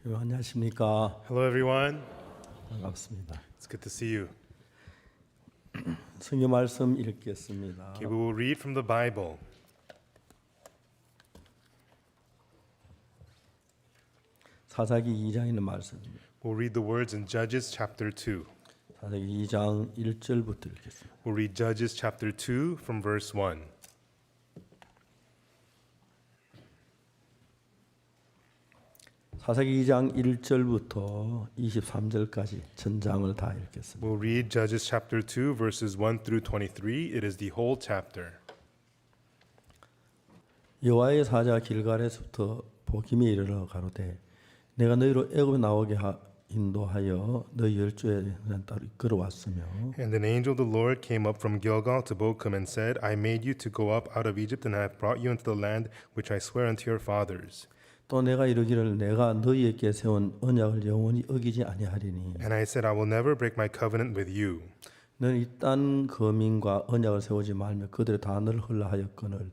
여러분 안녕하십니까? Hello, everyone. 반갑습니다. It's good to see you. 성경 말씀 읽겠습니다. Okay, we will read from the Bible. 사사기 2장에 있는 말씀입니다. We'll read the words in Judges chapter 2. 사사기 2장 1절부터 읽겠습니다. We'll read Judges chapter 2 from verse 1. 사사기 2장 1절부터 23절까지 전장을 다 읽겠습니다. We'll read Judges chapter 2 verses 1 through 23. It is the whole chapter. 여호와의 사자 길갈에서부터 보김에 이르러 가로되 내가 너희로 애굽에 나오게 인도하여 너희 열조에 따라 이끌어왔으며 And an angel of the Lord came up from Gilgal to Bochum and said, I made you to go up out of Egypt and have brought you into the land which I swear unto your fathers. 또 내가 이르기를 내가 너희에게 세운 언약을 영원히 어기지 아니하리니 And I said, I will never break my covenant with you. 너는 이딴 거민과 언약을 세우지 말며 그들의 단을 흘러 하였거늘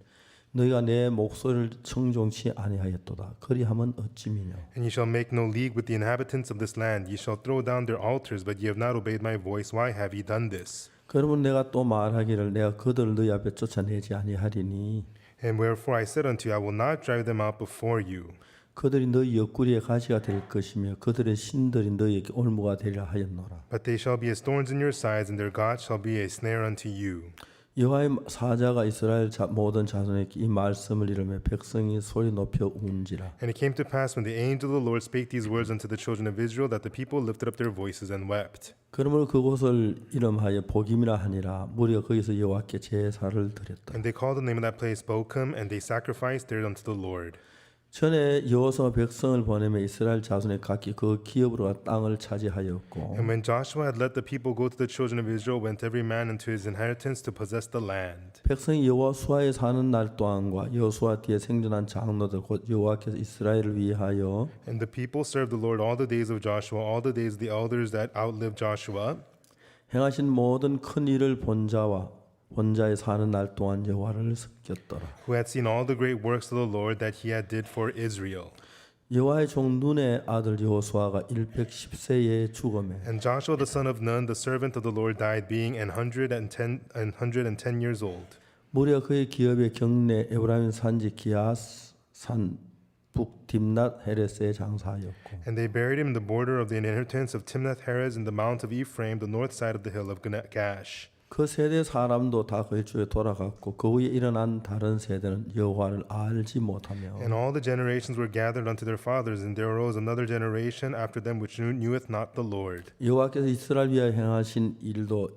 너희가 내 목소리를 청종치 아니하였도다. 그리하면 어찌미뇨. And ye shall make no league with the inhabitants of this land. Ye shall throw down their altars, but ye have not obeyed my voice. Why have ye done this? 그러면 내가 또 말하기를 내가 그들을 너희 앞에 쫓아내지 아니하리니 And wherefore I said unto you, I will not drive them out before you. 그들이 너희 옆구리에 가시가 될 것이며 그들의 신들이 너희에게 올무가 되리라 하였노라. But they shall be as thorns in your sides, and their God shall be a snare unto you. 여호와의 사자가 이스라엘 모든 자손에게 이 말씀을 이르며 백성이 소리 높여 운지라. And it came to pass when the angel of the Lord spake these words unto the children of Israel that the people lifted up their voices and wept. 그러므로 그곳을 이름하여 복임이라 하니라. 무리가 거기서 여호와께 제사를 드렸다. And they called the name of that place Bochum, and they sacrificed there unto the Lord. 전에 여호수아가 백성을 보내며 이스라엘 자손의 각기 그 기업으로 땅을 차지하였고 And when Joshua had let the people go to the children of Israel, went every man into his inheritance to possess the land. 백성이 여호수아에 사는 날 또한과 여호수아 뒤에 생존한 장로들 곧 여호와께서 이스라엘을 위하여 And the people served the Lord all the days of Joshua, all the days of the elders that outlived Joshua. 행하신 모든 큰 일을 본 자에 사는 날 동안 여호와를 섬겼더라. Who had seen all the great works of the Lord that he had did for Israel. 여호와의 종 눈의 아들 여호수아가 110세에 죽음에 And Joshua the son of Nun, the servant of the Lord, died, being 110 years old. 무리가 그의 기업의 경내 에브라임 산지 기아산 북 딥낫 헤레스에 장사하였고 And they buried him in the border of the inheritance of Timnath Heres in the mount of Ephraim, the north side of the hill of Gash. 그 세대 사람도 다 그의 주에 돌아갔고 그 후에 일어난 다른 세대는 여호와를 알지 못하며 And all the generations were gathered unto their fathers, and there arose another generation after them which kneweth not the Lord, 여호와께서 이스라엘 위하여 행하신 일도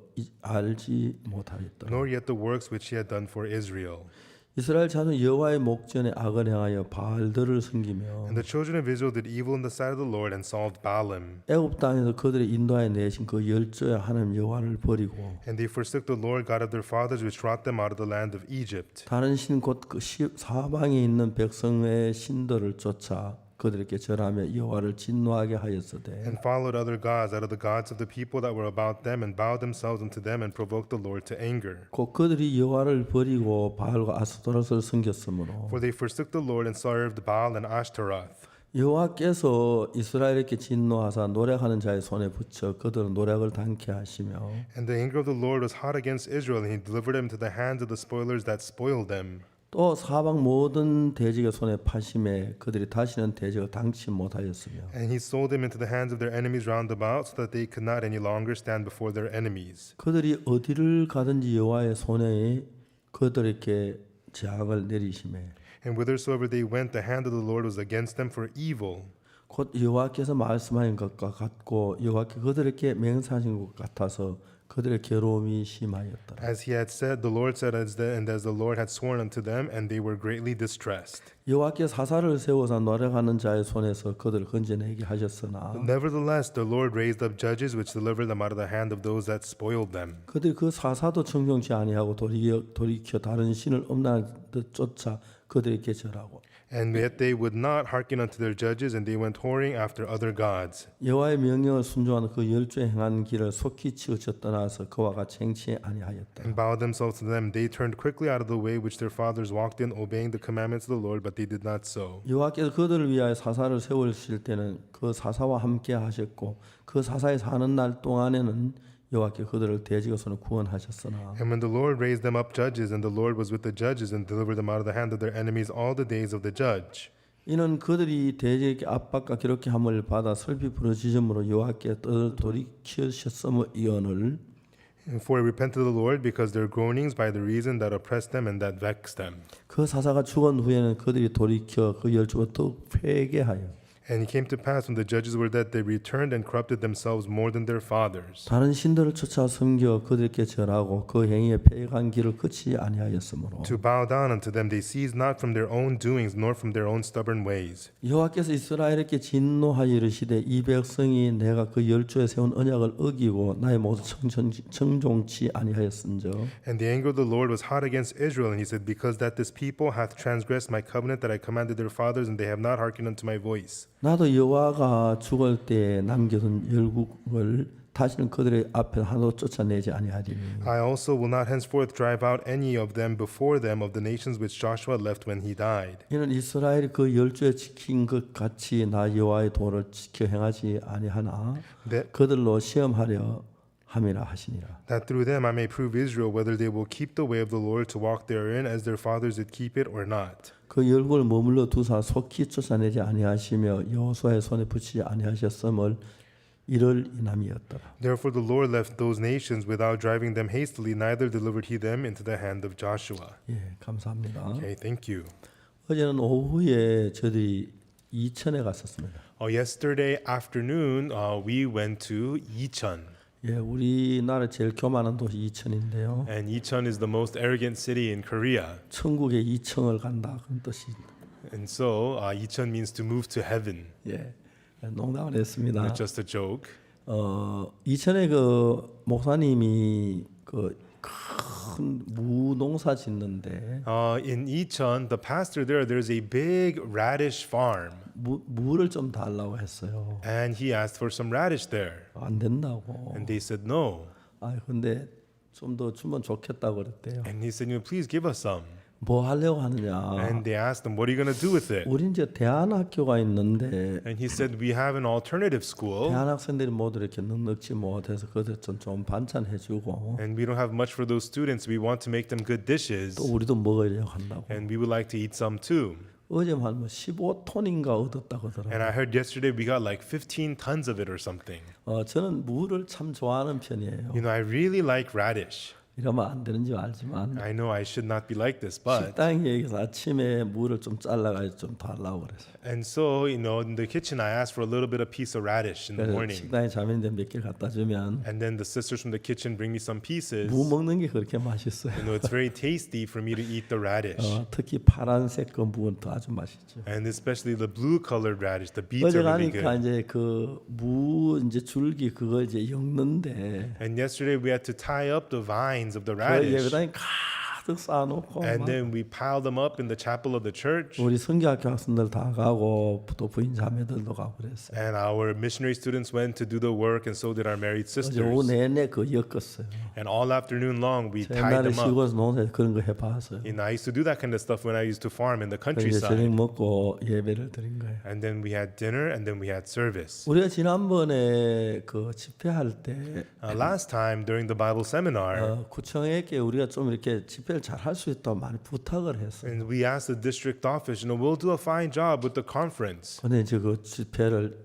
알지 못하였더라. nor yet the works which he had done for Israel. 이스라엘 자손 여호와의 목전에 악을 행하여 바알들을 섬기며 And the children of Israel did evil in the sight of the Lord, and served Baalim. 애굽 땅에서 그들의 인도하여 내신 그 열조의 하나님 여호와를 버리고 And they forsook the Lord God of their fathers, which brought them out of the land of Egypt. 다른 신 곧 그 사방에 있는 백성의 신들을 쫓아 그들에게 절하며 여호와를 진노하게 하였으되 And followed other gods out of the gods of the people that were about them, and bowed themselves unto them, and provoked the Lord to anger. 곧 그들이 여호와를 버리고 바알과 아스토롯을 섬겼으므로 For they forsook the Lord, and served Baal and Ashtaroth. 여호와께서 이스라엘에게 진노하사 노력하는 자의 손에 붙여 그들은 노력을 당케 하시며 And the anger of the Lord was hot against Israel, and he delivered them to the hands of the spoilers that spoiled them. 또 사방 모든 대적의 손에 파심에 그들이 다시는 대적을 당치 못하였으며 And he sold them into the hands of their enemies round about, so that they could not any longer stand before their enemies. 그들이 어디를 가든지 여호와의 손에 그들에게 재앙을 내리시매 And whithersoever they went, the hand of the Lord was against them for evil. 곧 여호와께서 말씀하신 것과 같고 여호와께 그들에게 맹세하신 것 같아서 그들의 괴로움이 심하였더라. As he had said, the Lord said, and as the Lord had sworn unto them, and they were greatly distressed. 여호와께 사사를 세워서 노력하는 자의 손에서 그들을 건져내게 하셨으나 Nevertheless, the Lord raised up judges which delivered them out of the hand of those that spoiled them. 그들이 그 사사도 청종치 아니하고 돌이켜 다른 신을 엄나는 듯 쫓아 그들에게 절하고 And yet they would not hearken unto their judges, and they went whoring after other gods. 여호와의 명령을 순종하는 그 열조에 행한 길을 속히 치우쳐 떠나서 그와 같이 행치 아니하였다. And bowed themselves to them. They turned quickly out of the way which their fathers walked in, obeying the commandments of the Lord, but they did not so. 여호와께서 그들을 위하여 사사를 세우실 때는 그 사사와 함께 하셨고 그 사사에 사는 날 동안에는 여호와께 그들을 대적의 손에 구원하셨으나 And when the Lord raised them up judges, and the Lord was with the judges and delivered them out of the hand of their enemies all the days of the judge. 이는 그들이 대적의 압박과 괴롭게함을 받아 슬피 부르짖음으로 여호와께 돌이키셨음이오늘 For they repented the Lord because their groanings by the reason that oppressed them and that vexed them. 그 사사가 죽은 후에는 그들이 돌이켜 그 열조가 더욱 회개하여 And it came to pass when the judges were dead, they returned and corrupted themselves more than their fathers. 다른 신들을 쫓아 섬겨 그들께 절하고 그 행위에 패역한 길을 그치지 아니하였으므로 To bow down unto them, they ceased not from their own doings, nor from their own stubborn ways. 여호와께서 이스라엘에게 진노하여 이르시되 이 백성이 내가 그 열조에 세운 언약을 어기고 나의 모두 청종치 아니하였은즉 And the anger of the Lord was hot against Israel, and he said, Because that this people hath transgressed my covenant that I commanded their fathers, and they have not hearkened unto my voice. 나도 여호와가 죽을 때 남겨둔 열국을 다시는 그들의 앞에 하나도 쫓아내지 아니하리니 I also will not henceforth drive out any of them before them of the nations which Joshua left when he died. 이는 이스라엘이 그 열조에 지킨 것 같이 나 여호와의 도를 지켜 행하지 아니하나 그들로 시험하려 함이라 하시니라. That through them I may prove Israel whether they will keep the way of the Lord to walk therein as their fathers did keep it or not. 그 열국을 머물러 두사 속히 쫓아내지 아니하시며 여호수아의 손에 붙이지 아니하셨음을 이를 인함이었더라. Therefore the Lord left those nations without driving them hastily, neither delivered he them into the hand of Joshua. 예, 감사합니다. Okay, thank you. 어제는 오후에 저희들이 이천에 갔었습니다. Yesterday afternoon we went to Icheon. 예, 우리나라 제일 교만한 도시 이천인데요. And Icheon is the most arrogant city in Korea. 천국에 이천을 간다 그런 뜻이. And so Icheon means to move to heaven. 예, 농담을 했습니다. Not just a joke. 이천에 그 목사님이 그 큰 무농사 짓는데 In Icheon, the pastor there's a big radish farm. 무를 좀 달라고 했어요. And he asked for some radish there. 안 된다고. And they said no. 아, 근데 좀 더 주면 좋겠다고 그랬대요. And he said, please give us some. 뭐 하려고 하느냐? And they asked him, what are you going to do with it? 우리 이제 대안학교가 있는데 And he said, we have an alternative school. 대안학생들이 모두 이렇게 넉넉지 못해서 그들 좀 반찬 해주고 And we don't have much for those students. We want to make them good dishes. 또 우리도 먹으려고 한다고. And we would like to eat some too. 어제만 뭐 15톤인가 얻었다고 And 하더라고요. I heard yesterday we got like 15 tons of it or something. 저는 무를 참 좋아하는 편이에요. I really like radish. 이러면 안 되는지 알지만 I know I should not be like this, but 식당에 얘기해서 아침에 무를 좀 잘라가지고 좀 달라고 그랬어요. and so in the kitchen I asked for a little bit of piece of radish in the 그래서 morning. 식당에 자매인데 몇 개 갖다 주면 And then the sisters from the kitchen bring me some pieces. 무 먹는 게 그렇게 맛있어요. It's very tasty for me to eat the radish. 특히 파란색 그 무는 더 아주 맛있죠. And especially the blue colored radish, the beets 어제 are really 가니까 good. 이제 그 무 이제 줄기 그거 이제 엮는데 And yesterday we had to tie up the vines of the 그 radish. 예배당에 가득 쌓아놓고 And 막 then we piled them up in the chapel of the church. 우리 성교학교 학생들 다 가고 또 부인 자매들도 가고 그랬어요. And our missionary students went to do the work, and so did our married 어제 오후 sisters. 내내 그 엮었어요. And all afternoon long we 저 tied 옛날에 them up. 시골에서 농사에 그런 거 해봤어요. And I used to do that kind of stuff when I used to farm in the 그래서 이제 저녁 countryside. 먹고 예배를 드린 거예요. And then we had dinner, and then we had service. 우리가 지난번에 그 집회할 때 Last time during the Bible seminar, 구청에게 우리가 좀 이렇게 집회를 잘 할 수 있다고 많이 부탁을 했어요. and we asked the district office, we'll do a fine job with the conference. 근데 이제 그 집회를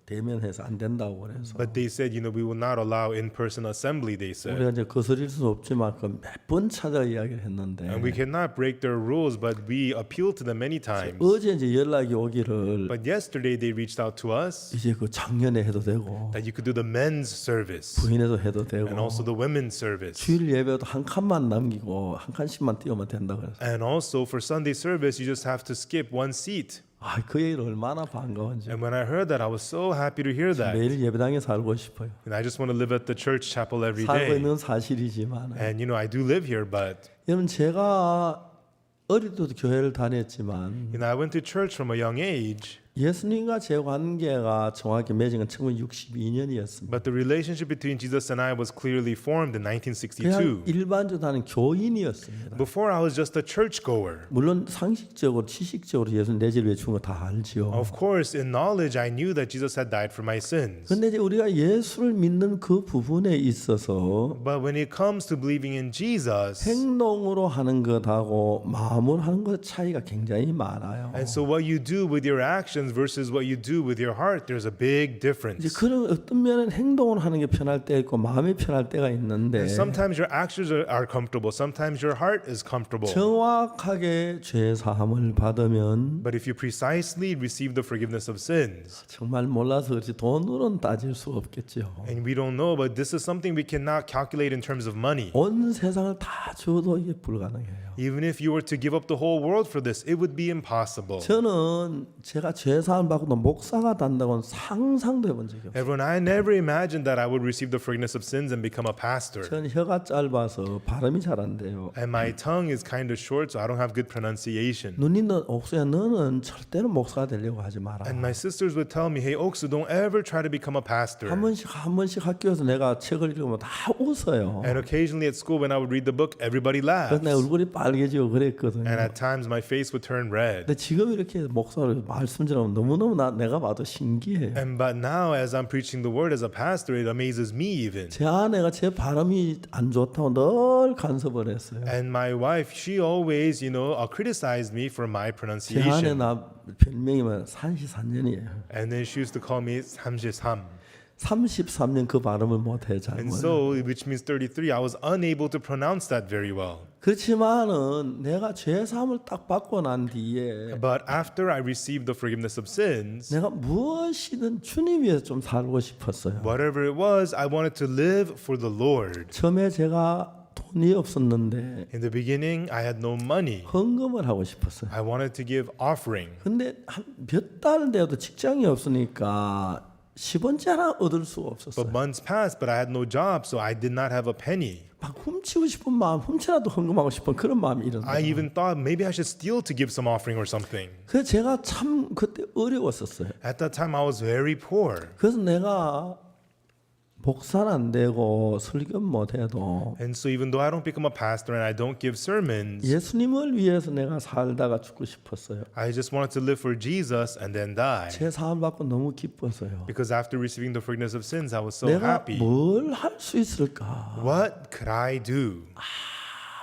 대면해서 안 된다고 그래서 But they said, we will not allow in-person assembly, they said. 우리가 이제 거스릴 수는 없지만 그 몇 번 찾아 이야기를 했는데 And we cannot break their rules, but we appealed to them many times. 어제 이제 연락이 오기를 But yesterday they reached out to us 이제 그 작년에 해도 되고 that you could do the men's service 부인에도 해도 되고 and also the women's service. 주일 예배도 한 칸만 남기고 한 칸씩만 띄우면 된다 그래서 And also for Sunday service, you just have to skip one seat. 그 얘기를 얼마나 반가운지 And when I heard that, I was so happy to hear that. 매일 예배당에 살고 싶어요. And I just want to live at the church chapel every 살고 day. 있는 사실이지만 And I do live here, but 여러분 제가 어릴 때도 교회를 다녔지만 I went to church from a young age, 예수님과 제 관계가 정확히 맺은 건 1962년이었습니다. but the relationship between Jesus and I was clearly formed in 그냥 1962. 일반적으로 나는 교인이었습니다. Before I was just a churchgoer. 물론 상식적으로 지식적으로 예수님 내 죄를 왜 죽은 거 다 알지요. Of course, in knowledge, I knew that Jesus had died for my sins. 근데 이제 우리가 예수를 믿는 그 부분에 있어서 But when it comes to believing in Jesus, 행동으로 하는 것하고 마음으로 하는 것 차이가 굉장히 많아요. and so what you do with your actions versus what you do with your heart, there's a big 이제 difference. 그런 어떤 면은 행동으로 하는 게 편할 때 있고 마음이 편할 때가 있는데 And sometimes your actions are comfortable, sometimes your heart is comfortable. 정확하게 죄 사함을 받으면 But if you precisely receive the forgiveness of sins, 정말 몰라서 그렇지 돈으로는 따질 수 없겠죠. and we don't know, but this is something we cannot calculate in terms of money. 온 세상을 다 줘도 이게 불가능해요. Even if you were to give up the whole world for this, it would be impossible. 저는 제가 죄 사함 받고도 목사가 된다고는 상상도 해본 적이 없어요. Everyone, I never imagined that I would receive the forgiveness of sins and become a pastor. 저는 혀가 짧아서 발음이 잘 안 돼요. And my tongue is kind of short, so I don't have good pronunciation. 누님도 옥수야 너는 절대로 목사가 되려고 하지 마라. And my sisters would tell me, hey, Oksu, don't ever try to become a pastor. 한 번씩 학교에서 내가 책을 읽으면 다 웃어요. And occasionally at school, when I would read the book, everybody 그래서 laughed. 내 얼굴이 빨개지고 그랬거든요. And at times, my face would turn red. 근데 지금 이렇게 목사로 말씀처럼 너무너무 내가 봐도 신기해요. And but now, as I'm preaching the word as a pastor, it amazes me even. 제 아내가 제 발음이 안 좋다고 늘 간섭을 했어요. And my wife, she always, criticized me for my 제 아내 pronunciation. 나 별명이면 산시산년이에요. And then she used to call me 삼시삼. 33년 그 발음을 못해 잘. And so, which means 33, I was unable to pronounce that very well. 그렇지만은 내가 죄 사함을 딱 받고 난 뒤에 But after I received the forgiveness of sins, 내가 무엇이든 주님 위해서 좀 살고 싶었어요. whatever it was, I wanted to live for the Lord. 처음에 제가 돈이 없었는데 In the beginning, I had no money. 헌금을 하고 싶었어요. I wanted to give offering. 근데 몇 달 돼도 직장이 없으니까 10원째 하나 얻을 수가 But 없었어요. months passed, but I had no job, so I did not have a penny. 막 훔치고 싶은 마음, 훔쳐라도 헌금하고 싶은 그런 마음이 일어나요. I even thought maybe I should steal to give some offering or something. 그래서 제가 참 그때 어려웠었어요. At that time, I was very poor. 그래서 내가 목사는 안 되고 설교 못 해도 And so even though I don't become a pastor and I don't give sermons, 예수님을 위해서 내가 살다가 죽고 싶었어요. I just wanted to live for Jesus and then die. 제 사함 받고 너무 기뻤어요. Because after receiving the forgiveness of sins, I was so 내가 happy. 뭘 할 수 있을까? What could I do?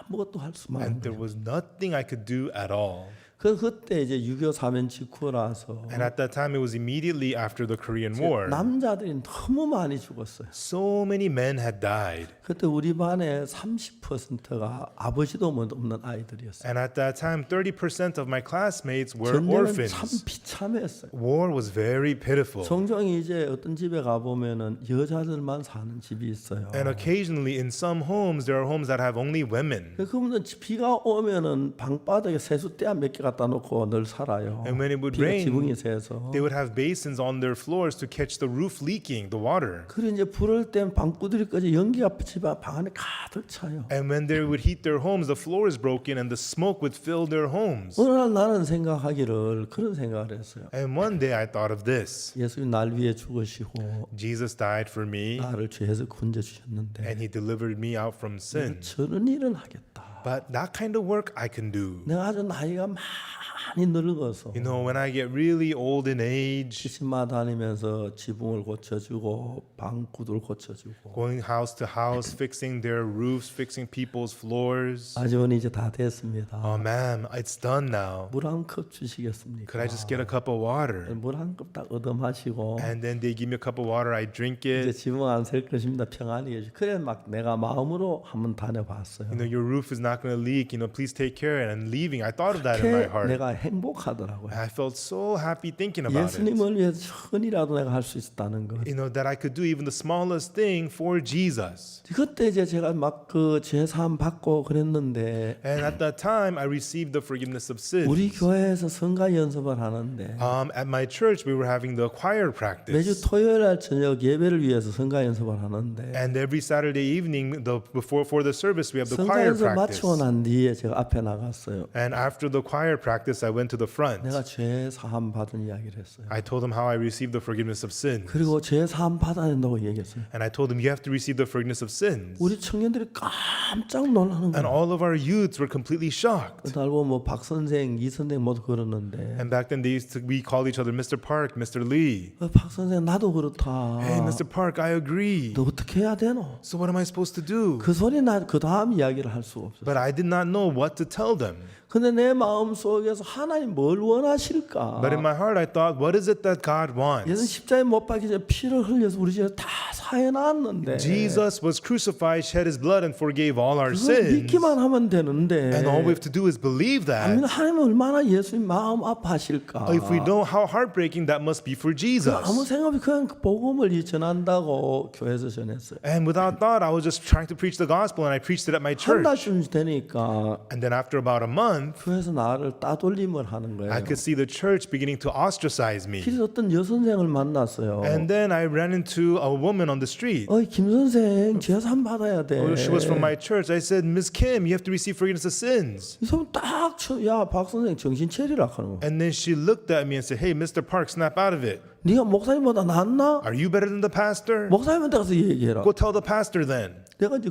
아무것도 할 수만 And 없는 there was nothing I could do at all. 그때 이제 6.25 사면 직후라서 And at that time, it was immediately after the Korean War. 남자들이 너무 많이 죽었어요. So many men had died. 그때 우리 반에 30%가 아버지도 없는 아이들이었어요. And at that time, 30% of my classmates were 전쟁은 참 orphans. 비참했어요. War was very pitiful. 종종 이제 어떤 집에 가 보면은 여자들만 사는 집이 있어요. And occasionally, in some homes, there are homes that have only women. 그분은 비가 오면은 방바닥에 세숫대 몇 개 갖다 놓고 늘 살아요. And when it would 비가 rain, 지붕이 새서. They would have basins on their floors to catch the roof leaking, the water. 그래 이제 불을 땐 방구들이까지 연기가 집 방 안에 가득 차요. And when they would heat their homes, the floor is broken and the smoke would fill their homes. 어느 날 나는 생각하기를 그런 생각을 했어요. And one day I thought of this. 예수님 날 위해 죽으시고 Jesus died for me 나를 죄에서 구원해 주셨는데 and he delivered me out from sin. 저런 일은 하겠다. But that kind of work I can do. 내가 아주 나이가 많이 늙어서 You know, when I get really old in age, 집마 다니면서 지붕을 고쳐주고 방구들 고쳐주고 going house to house, fixing their roofs, fixing people's floors. 아주머니 이제 다 됐습니다. Oh, ma'am, it's done now. 물 한 컵 주시겠습니까? Could I just get a cup of water? 물 한 컵 딱 얻어 마시고 And then they give me a cup of water, I drink 이제 it. 지붕 안 셀 것입니다. 평안히 계시. 그래 막 내가 마음으로 한번 다녀봤어요. You know, your roof is not going to leak. You know, please take care. And leaving, I thought of that in my 그렇게 heart. 내가 행복하더라고요. I felt so happy thinking about it. 예수님을 위해서 천이라도 내가 할 수 있었다는 것. You know, that I could do even the smallest thing for Jesus. 그때 이제 제가 막 그 죄사함 받고 그랬는데 And at that time, I received the forgiveness of 우리 sins. 교회에서 성가 연습을 하는데 At my church, we were having the choir 매주 practice. 토요일 날 저녁 예배를 위해서 성가 연습을 하는데 And every Saturday evening, for the service, we have the 성가 choir 연습 practice. 치고 난 뒤에 제가 앞에 나갔어요. And after the choir practice, I went to the front. 내가 죄 사함 받은 이야기를 했어요. I told them how I received the forgiveness of sins. 그리고 죄 사함 받아야 된다고 얘기했어요. And I told them, you have to receive the forgiveness of sins. 우리 청년들이 깜짝 놀라는 And 거예요. all of our youths were completely shocked. 그날 알고 뭐 박 선생, 이 선생 모두 그러는데 And back then, we called each other Mr. Park, Mr. Lee. 박 선생 나도 그렇다. Hey, Mr. Park, I agree. 너 어떻게 해야 되노? So what am I supposed to do? 그 소리 나 그 다음 이야기를 할 수가 없었어요. But I did not know what to tell them. 근데 내 마음 속에서 하나님 뭘 원하실까? But in my heart, I thought, what is it that God 예수 wants? 십자가에 못 박히기 전에 피를 흘려서 우리 죄를 다 사해놨는데 Jesus was crucified, shed his blood, and forgave all our 그걸 sins. 믿기만 하면 되는데 And all we have to do is believe 아멘, that. 하나님은 얼마나 예수님 마음 아파하실까? If we know how heartbreaking that must be for Jesus. 아무 생각 없이 그냥 그 복음을 전한다고 교회에서 전했어요. And without thought, I was just trying to preach the gospel, and I preached it at my 한 church. 달쯤 되니까 And then after about a month, 교회에서 나를 따돌림을 하는 거예요. I could see the church beginning to ostracize me. 그래서 어떤 여선생을 만났어요. And then I ran into a woman on the street. 어이 김 선생 죄산 받아야 돼. She was from my church. I said, Miss Kim, you have to receive forgiveness of sins. 이 사람 딱 야 박 선생 정신 차리라 하는 거. And then she looked at me and said, hey, Mr. Park, snap out of it. 네가 목사님보다 낫나? Are you better than the pastor? 목사님한테 가서 얘기해라. Go tell the pastor then. 내가 이제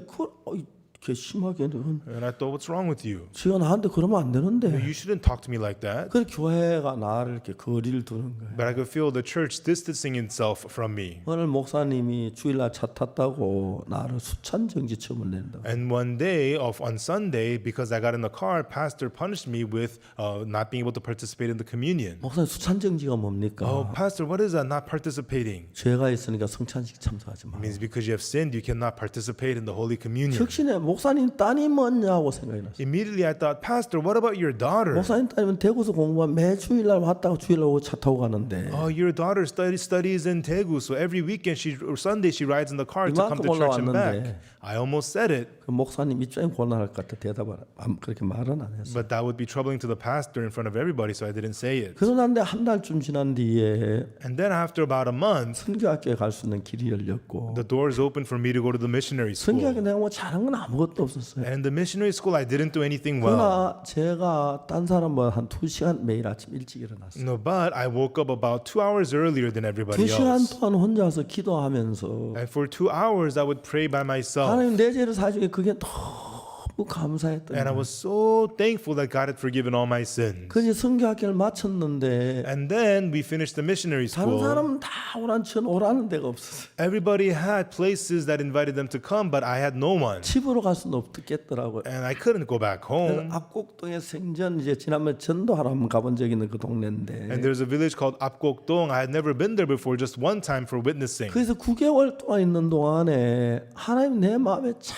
그 심하게 And I thought, what's wrong with you? 지가 나한테 그러면 안 되는데. You shouldn't talk to me like that. 그 교회가 나를 이렇게 거리를 두는 거예요. But I could feel the church distancing itself from me. 오늘 목사님이 주일날 차 탔다고 나를 수찬 정지처분을 낸다. And one day, on Sunday, because I got in the car, pastor punished me with not being able to participate in the communion. 목사님 수찬 정지가 뭡니까? Oh, pastor, what is that? Not participating? 죄가 있으니까 성찬식 참석하지 마. It means because you have sinned, you cannot participate in the Holy Communion. 혁신에 목사님 따님 뭐냐고 생각이 났어요. Immediately I thought, Pastor, what about your daughter? 목사님 따님은 대구에서 공부하면 매 주일날 왔다가 주일날 오고 차 타고 가는데 Oh, your daughter studies in Daegu, so every weekend or Sunday she rides in the car to come 이만큼 to church and 올라왔는데. back. I almost said it, 그 목사님 입장이 곤란할 것 같아 대답을 그렇게 말은 안 했어. but that would be troubling to the pastor in front of everybody, so I didn't say it. 그러는데 한 달쯤 지난 뒤에 And then after about a month, 선교학교에 갈 수 있는 길이 열렸고 the doors opened for me to go to the missionary 선교학교 school. 내가 뭐 잘한 건 아무것도 없었어요. And the missionary school, I didn't do anything well. 그러나 제가 딴 사람보다 한 2시간 매일 아침 일찍 일어났어요. No, but I woke up about 2 hours earlier than everybody 2시간 else. 동안 혼자서 기도하면서 And for 2 hours, I would pray by myself. 하나님 내 죄를 사주게 그게 너무 감사했던 And I 거예요. was so thankful that God had forgiven all my sins. 그래서 선교학교를 마쳤는데 And then we finished the missionary 다른 school. 사람은 다 오라는 데가 없었어요. Everybody had places that invited them to come, but I had no one. 집으로 갈 수는 없겠더라고요. And I couldn't go back 그래서 home. 압곡동에 생전 이제 지난번 전도하러 한번 가본 적 있는 그 동네인데 And there's a village called Apgokdong. I had never been there before, just one time for witnessing. 그래서 9개월 동안 있는 동안에 하나님 내 마음에 참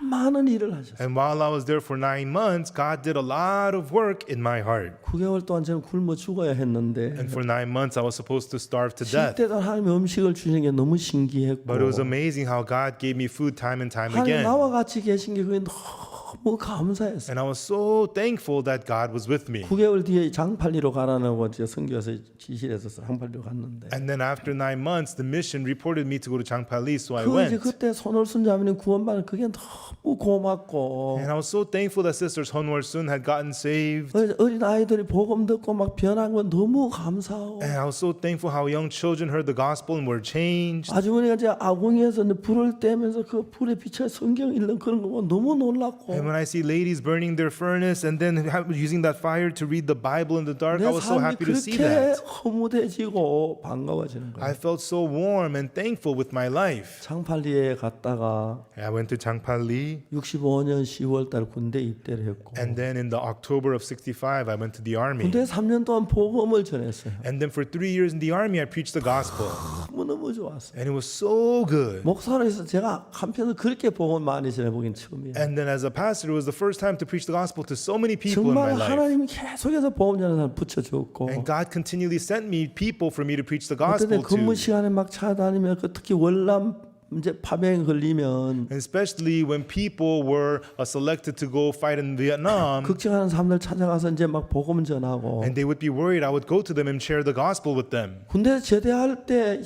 많은 일을 하셨어요. And while I was there for 9 months, God did a lot of work in my heart. 9개월 동안 저는 굶어 죽어야 했는데 And for 9 months, I was supposed to starve to death. 쉴때도 하나님의 음식을 주시는 게 너무 신기했고 But it was amazing how God gave me food time and time 하나님 again. 나와 같이 계신 게 그게 너무 감사했어요. And I was so thankful that God was with me. 9개월 뒤에 장팔리로 가라고 이제 선교에서 지시해서 장팔리로 갔는데 And then after 9 months, the mission reported me to go to Changpali, so I 그 이제 went. 그때 손월순 자매님 구원받은 그게 너무 고맙고 And I was so thankful that Sisters Honwar Sun had gotten saved. 어린 아이들이 복음 듣고 막 변한 건 너무 감사하고 And I was so thankful how young children heard the gospel and were changed. 아주머니가 이제 아궁이에서 불을 떼면서 그 불에 비쳐 성경 읽는 그런 거 보면 너무 놀랐고 And when I see ladies burning their furnace and then using that fire to read the Bible in the dark, 내 I was so 삶이 happy to see 그렇게 that. 허무해지고 반가워지는 거예요. I felt so warm and thankful with my life. 장팔리에 갔다가 I went to Changpali, 65년 10월 달 군대 입대를 했고 and then in the October of 65, I went to the army. 군대 3년 동안 복음을 전했어요. And then for 3 years in the army, I preached the gospel. 너무너무 좋았어요. And it was so good. 목사로서 제가 한편으로 그렇게 복음을 많이 전해보긴 처음이에요. And then as a pastor, it was the first time to preach the gospel to so many people in my 정말 life. 하나님이 계속해서 복음 전하는 사람 붙여줬고 And God continually sent me people for me to preach the 어떤 때 gospel 근무 to. 시간에 막 찾아다니며 그 특히 월남 이제 파병에 걸리면 And especially when people were selected to go fight in Vietnam, 걱정하는 사람들 찾아가서 이제 막 복음 전하고 and they would be worried, I would go to them and share the gospel with them. 군대 제대할 때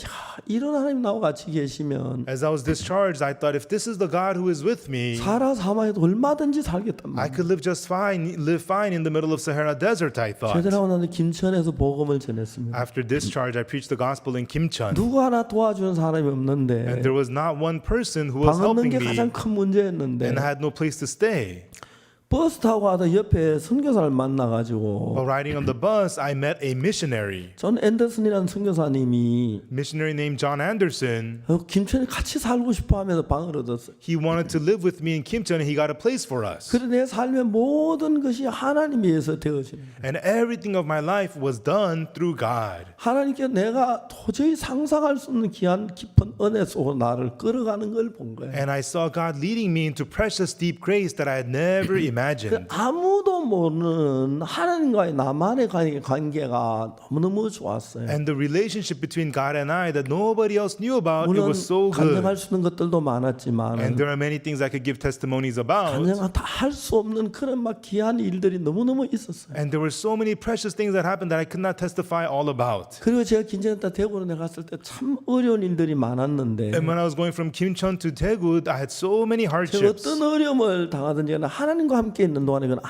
이런 하나님 나와 같이 계시면 As I was discharged, I thought, if this is the God who is with me, 사라 사막에도 얼마든지 살겠단 I 말이야. could live just fine, live fine in the middle of Sahara Desert, I thought. 제대하고 나서 김천에서 복음을 전했습니다. After discharge, I preached the gospel in Kimcheon. 누구 하나 도와주는 사람이 없는데 And there was not one person who was 방 없는 helping 게 me, 가장 큰 문제였는데 and I had no place to stay. 버스 타고 가다 옆에 선교사를 만나가지고 While riding on the bus, I met a missionary, 존 앤더슨이라는 선교사님이 missionary named John Anderson. 김천에 같이 살고 싶어 하면서 방을 얻었어요. He wanted to live with me in Kimcheon, and he got a place for us. 그래 내 삶의 모든 것이 하나님에 의해서 되어지는 거예요. And everything of my life was done through God. 하나님께 내가 도저히 상상할 수 없는 귀한 깊은 은혜 속으로 나를 끌어가는 걸 본 거예요. And I saw God leading me into precious deep grace that I had never imagined. 아무도 모르는 하나님과의 나만의 관계가 너무너무 좋았어요. And the relationship between God and I that nobody else knew about, it 물론 was so 간증할 good. 수 있는 것들도 많았지만 And there are many things I could give testimonies about. 간증 다 할 수 없는 그런 막 귀한 일들이 너무너무 있었어요. And there were so many precious things that happened that I could not testify all about. 그리고 제가 김천에다 대구로 내갔을 때 참 어려운 일들이 많았는데 And when I was going from Kimcheon to Daegu, I had so many 제가 hardships. 어떤 어려움을 당하든지 하나님과 함께 있는 동안에 그건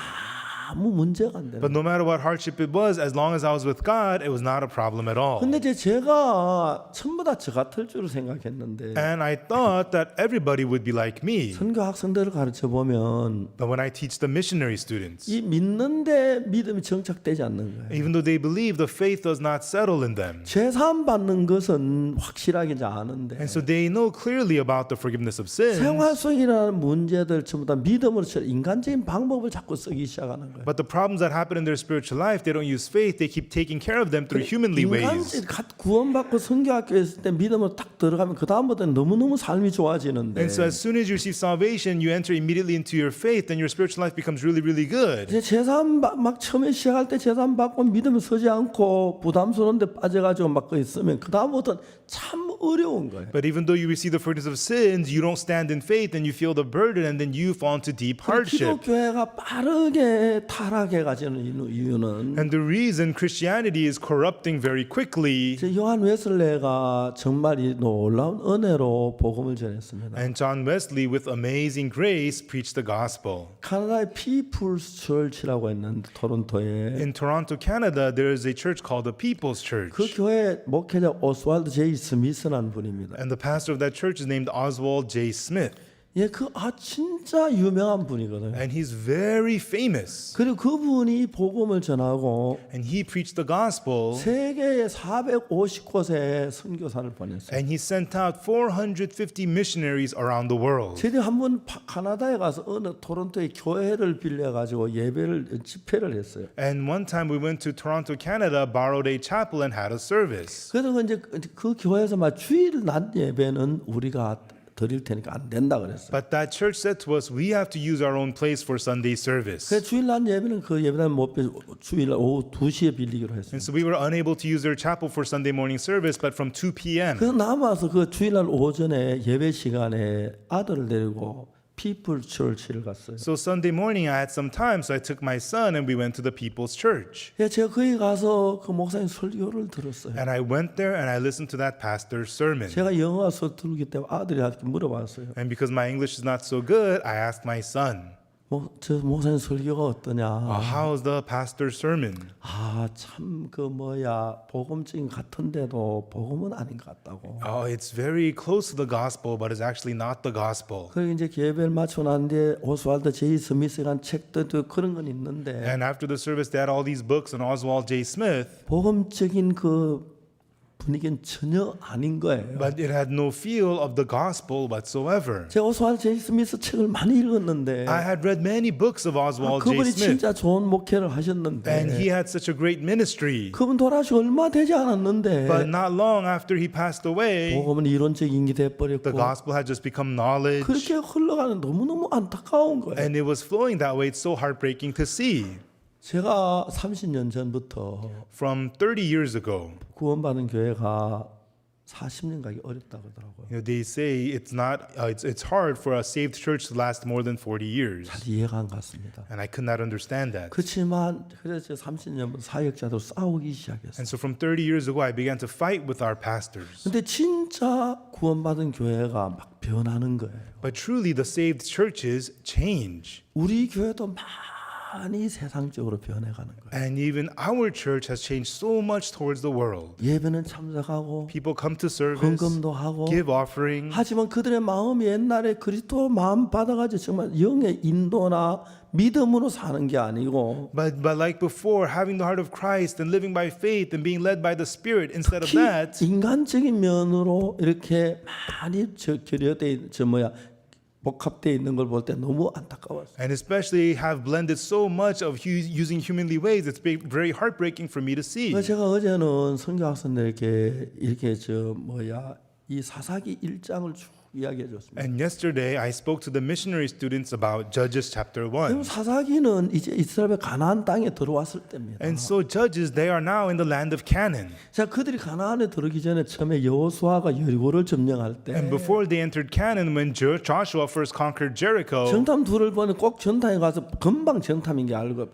아무 문제가 안 돼요. But no matter what hardship it was, as long as I was with God, it was not a problem at all. 근데 제가 전부 다 저 같을 줄 생각했는데 And I thought that everybody would be like me. 선교 학생들을 가르쳐 보면 But when I teach the missionary students, 이 믿는데 믿음이 정착되지 않는 거예요. even though they believe, the faith does not settle in them. 제사함 받는 것은 확실하게 이제 아는데 And so they know clearly about the forgiveness of sins. 생활 속이라는 문제들 전부 다 믿음으로 인간적인 방법을 자꾸 쓰기 시작하는 거예요. But the problems that happen in their spiritual life, they don't use faith. They keep taking care of them through humanly ways. 인간적인 구원받고 선교학교에 있을 때 믿음으로 딱 들어가면 그 다음부터는 너무너무 삶이 좋아지는데 And so as soon as you receive salvation, you enter immediately into your faith, and your spiritual life becomes really, really good. 이제 제사함 막 처음에 시작할 때 제사함 받고 믿음을 서지 않고 부담스러운데 빠져가지고 막 있으면 그 다음부터는 참 어려운 거예요. But even though you receive the forgiveness of sins, you don't stand in faith, and you feel the burden, and then you fall into deep hardship. 기독교회가 빠르게 타락해가지는 이유는 And the reason Christianity is corrupting very quickly, 요한 웨슬레가 정말 이 놀라운 은혜로 복음을 전했습니다. and John Wesley, with amazing grace, preached the gospel. 카나다의 피플스 처치라고 했는데 토론토에 In Toronto, Canada, there is a church called the People's Church. 그 교회 목회자 오스왈드 제이 스미스라는 분입니다. And the pastor of that church is named Oswald J. Smith. 예, 진짜 유명한 분이거든요. And he's very famous. 그리고 그분이 복음을 전하고 And he preached the gospel. 세계에 450곳에 선교사를 보냈어요. And he sent out 450 missionaries around the world. 제가 한번 카나다에 가서 어느 토론토의 교회를 빌려가지고 예배를 집회를 했어요. And one time we went to Toronto, Canada, borrowed a chapel and had a service. 그래서 이제 그 교회에서 막 주일 낮 예배는 우리가 드릴 테니까 안 된다 그랬어요. But that church said to us, we have to use our own place for Sunday service. 그래서 주일 낮 예배는 그 예배당 못 빌 주일 오후 2시에 빌리기로 했어요. And so we were unable to use their chapel for Sunday morning service, but from 2 p.m. 그래서 남아서 그 주일날 오전에 예배 시간에 아들을 데리고 People Church를 갔어요. So Sunday morning I had some time, so I took my son and we went to the People's Church. 예, 제가 거기 가서 그 목사님 설교를 들었어요. And I went there and I listened to that pastor's sermon. 제가 영어가 서투르기 때문에 아들이 이렇게 물어봤어요. And because my English is not so good, I asked my son, 저 목사님 설교가 어떠냐? how's the pastor's sermon? 참 복음적인 같은데도 복음은 아닌 것 같다고. Oh, it's very close to the gospel, but it's actually not the gospel. 그리고 이제 예배를 마치고 난데 오스왈드 제이 스미스란 책도 그런 건 있는데 And after the service, they had all these books on Oswald J. Smith, 복음적인 그 분위기는 전혀 아닌 거예요. but it had no feel of the gospel whatsoever. 제가 오스왈드 제이 스미스 책을 많이 읽었는데 I had read many books of Oswald J. 그분이 Smith, 진짜 좋은 목회를 and 하셨는데 he had such a great ministry. 그분 돌아가시고 얼마 되지 않았는데 But not long after he passed away, 복음은 이론적인 게 the 돼버렸고 gospel had just become knowledge, 그렇게 흘러가는 너무너무 안타까운 거예요. and it was flowing that way. It's so heartbreaking to see. 제가 30년 전부터 From 30 years ago, 구원받은 교회가 40년 가기 어렵다고 하더라고요. You know, they say it's not it's hard for a saved church to last more than 40 years. 잘 이해가 안 갔습니다. And I could not understand that. 그렇지만 그래서 30년부터 사역자들 싸우기 시작했어요. And so from 30 years ago, I began to fight with our pastors. 근데 진짜 구원받은 교회가 막 변하는 거예요. But truly, the saved churches change. 우리 교회도 많이 세상적으로 변해가는 거예요. And even our church has changed so much towards the world. 예배는 참석하고 People come to service, 헌금도 하고 give offering, 하지만 그들의 마음이 옛날에 그리스도 마음 받아가지고 정말 영의 인도나 믿음으로 사는 게 아니고 but like before, having the heart of Christ and living by faith and being led by the Spirit, instead of 특히 that, 인간적인 면으로 이렇게 많이 복합되어 있는 걸 볼 때 너무 안타까웠어요. and especially have blended so much of using humanly ways, it's very heartbreaking for me to see. 그래서 제가 어제는 선교학생들에게 이렇게 이 사사기 1장을 쭉 이야기해 줬습니다. And yesterday, I spoke to the missionary students about Judges chapter 1. 사사기는 이제 이스라엘 가나안 땅에 들어왔을 때입니다. And so Judges, they are now in the land of Canaan. 자, 그들이 가나안에 들어오기 전에 처음에 여호수아가 여리고를 점령할 때 And before they entered Canaan, when Joshua first conquered Jericho, 정탐 둘을 보니 꼭 정탐에 가서 금방 정탐인 게 알고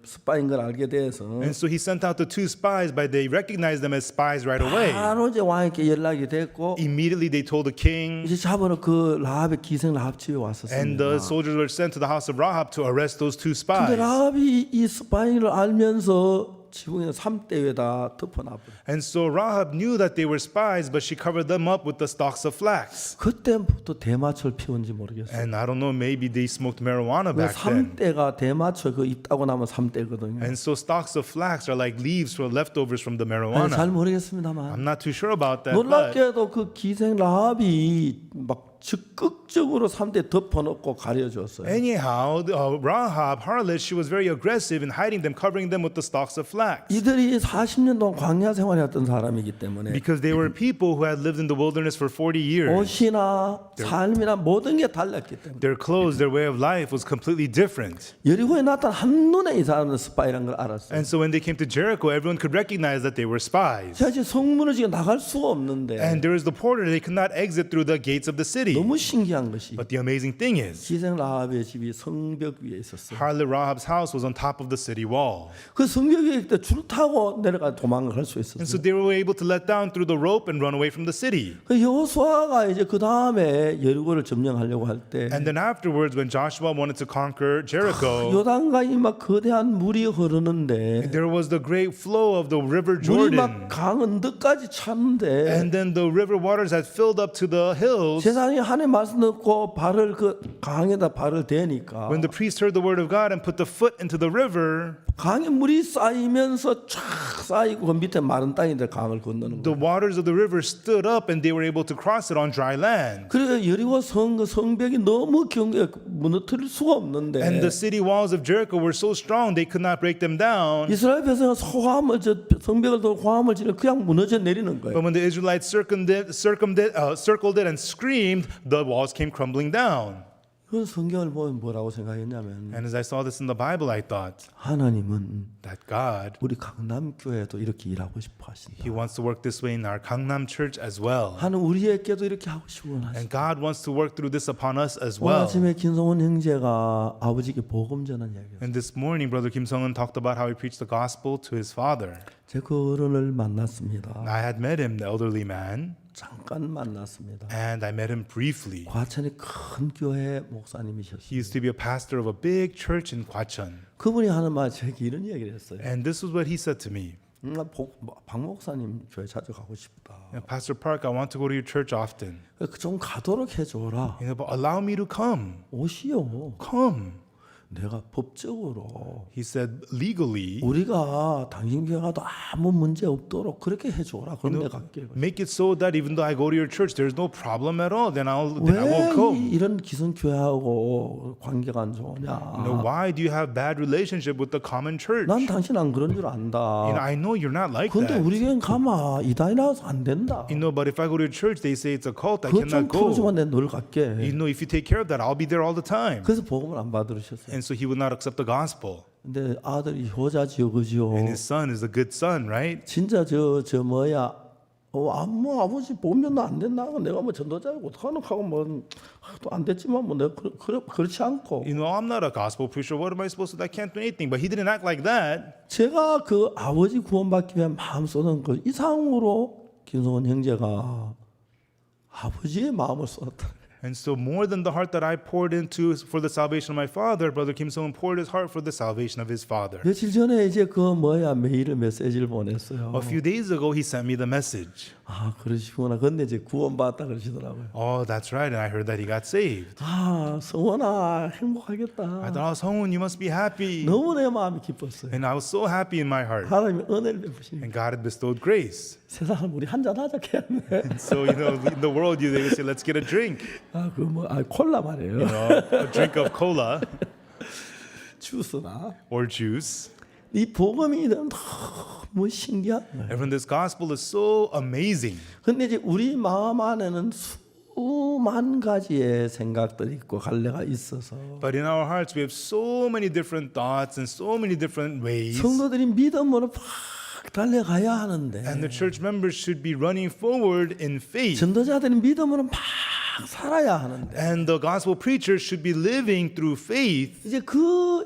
스파인 걸 알게 돼서 and so he sent out the two spies, but they recognized them as spies right away. 바로 이제 왕에게 연락이 됐고 Immediately they told the king, 이제 잡으러 그 라합의 기생 라합 집에 and 왔었습니다. the soldiers were sent to the house of Rahab to arrest those two 근데 spies. 라합이 이 스파인을 알면서 지붕에 3대 위에다 덮어놔버려. And so Rahab knew that they were spies, but she covered them up with the stalks of flax. 그때부터 대마초를 피운지 모르겠어요. And I don't know, maybe they smoked marijuana 왜 back then. 3대가 대마초 그 있다고 나면 3대거든요. And so stalks of flax are like leaves or leftovers from the 잘 marijuana. 모르겠습니다만 I'm not too sure about that. But 놀랍게도 그 기생 라합이 막 적극적으로 3대 덮어놓고 가려줬어요. anyhow, Rahab, harlot, she was very aggressive in hiding them, covering them with the stalks of flax. 이들이 40년 동안 광야 생활했던 사람이기 때문에 Because they were people who had lived in the wilderness for 40 years. 옷이나 삶이나 모든 게 달랐기 때문에 Their clothes, their way of life was completely different. 여리고에 나타난 한눈에 이 사람은 스파이라는 걸 알았어요. And so when they came to Jericho, everyone could recognize that they were spies. 자, 이제 성문을 지금 나갈 수가 없는데 And there was the porter, they could not exit through the gates of the city. 너무 신기한 것이 But the amazing thing is, 기생 라합의 집이 성벽 위에 있었어요. harlot Rahab's house was on top of the city wall. 그 성벽 위에 있을 때 줄 타고 내려가 도망을 갈 수 And 있었어요. so they were able to let down through the rope and run away from the city. 그 여호수아가 이제 그 다음에 여리고를 점령하려고 할 때 And then afterwards, when Joshua wanted to conquer Jericho, 요단강이 막 거대한 물이 흐르는데 there was the great flow of the river 물이 Jordan. 막 강 언덕까지 찼는데 And then the river waters had filled up to the hills. 세상에 한해 말씀 넣고 발을 그 강에다 발을 대니까 When the priest heard the word of God and put the foot into the river, 강에 물이 쌓이면서 쫙 쌓이고 그 밑에 마른 땅인데 강을 건너는 the 거예요. waters of the river stood up and they were able to cross it on dry land. 그래서 여리고 성벽이 너무 무너뜨릴 수가 없는데 And the city walls of Jericho were so strong they could not break them down. 이스라엘 백성은 성벽을 돌고 호함을 지르 그냥 무너져 내리는 거예요. But when the Israelites circled it and screamed, the walls came crumbling down. 그건 성경을 보면 뭐라고 생각했냐면 And as I saw this in the Bible, I thought 하나님은 that God, 우리 강남 교회도 이렇게 일하고 싶어 하신다. He wants to work this way in our Gangnam church as well. 하나님 우리에게도 이렇게 하고 싶어 하신다. And God wants to work through this upon us as 오늘 well. 아침에 김성훈 형제가 아버지께 복음 전한 이야기였어요. And this morning, Brother Kim Sung-un talked about how he preached the gospel to his father. 제가 그 어른을 만났습니다. I had met him, the elderly man, 잠깐 만났습니다. and I met him briefly. 과천의 큰 교회 목사님이셨어요. He used to be a pastor of a big church in Gwacheon. 그분이 하는 말 제게 이런 얘기를 했어요. And this was what he said to me. 박 목사님 교회 자주 가고 싶다. Pastor Park, I want to go to your church often. 좀 가도록 해줘라. But allow me to come. 오시오. Come. 내가 법적으로 He said, legally, 우리가 당신 교회 가도 아무 문제 없도록 그렇게 해줘라. 그럼 내가 갈게. make it so that even though I go to your church, there's no problem at all. Then I won't 왜 come. 이런 기성 교회하고 관계가 안 좋으냐? Why do you have bad relationship with the common church? 난 당신 안 그런 줄 안다. I know you're not like 근데 that. 우리 교회는 가마 이단이라서 안 된다. But if I go to your church, they say it's a cult. I 그거 좀 cannot go. 풀어주면 내가 늘 갈게. If you take care of that, I'll be there all the time. 그래서 복음을 안 받으셨어요. And so he would not accept the gospel. 근데 아들이 효자지요, 그죠? And his son is a good son, right? 진짜 저 뭐 아버지 보면 안 된다. 내가 뭐 전도자고 어떡하노 하고 뭐 또 안 됐지만 뭐 내가 그렇지 않고 You know, I'm not a gospel preacher. What am I supposed to do? I can't do anything. But he didn't act like that. 제가 그 아버지 구원받기 위한 마음 쏟은 그 이상으로 김성원 형제가 아버지의 마음을 쏟았다. And so more than the heart that I poured into for the salvation of my father, Brother Kim Sung poured his heart for the salvation of his father. 며칠 전에 이제 그 메시지를 보냈어요. A few days ago, he sent me the message. 아 그러시구나. 근데 이제 구원받았다 그러시더라고요. Oh, that's right. And I heard that he got saved. 아 성원아 I 행복하겠다. thought, oh, Sung-won, you must be happy. 너무 내 마음이 기뻤어요. And I was so happy in my heart. 하나님이 은혜를 베푸시니 And God had bestowed grace. 세상을 우리 한잔 하자 했네. So, you know, in the world, they would say, let's get a drink. 콜라 말이에요. A drink of cola 주스나. or juice. 이 복음이 너무 신기한 거예요. And from this gospel is so amazing. 근데 이제 우리 마음 안에는 수만 가지의 생각들이 있고 갈래가 있어서 But in our hearts, we have so many different thoughts and so many different ways. 성도들이 믿음으로 팍 달려가야 하는데 And the church members should be running forward in faith. 전도자들이 믿음으로 막 살아야 하는데 And the gospel preachers should be living through faith.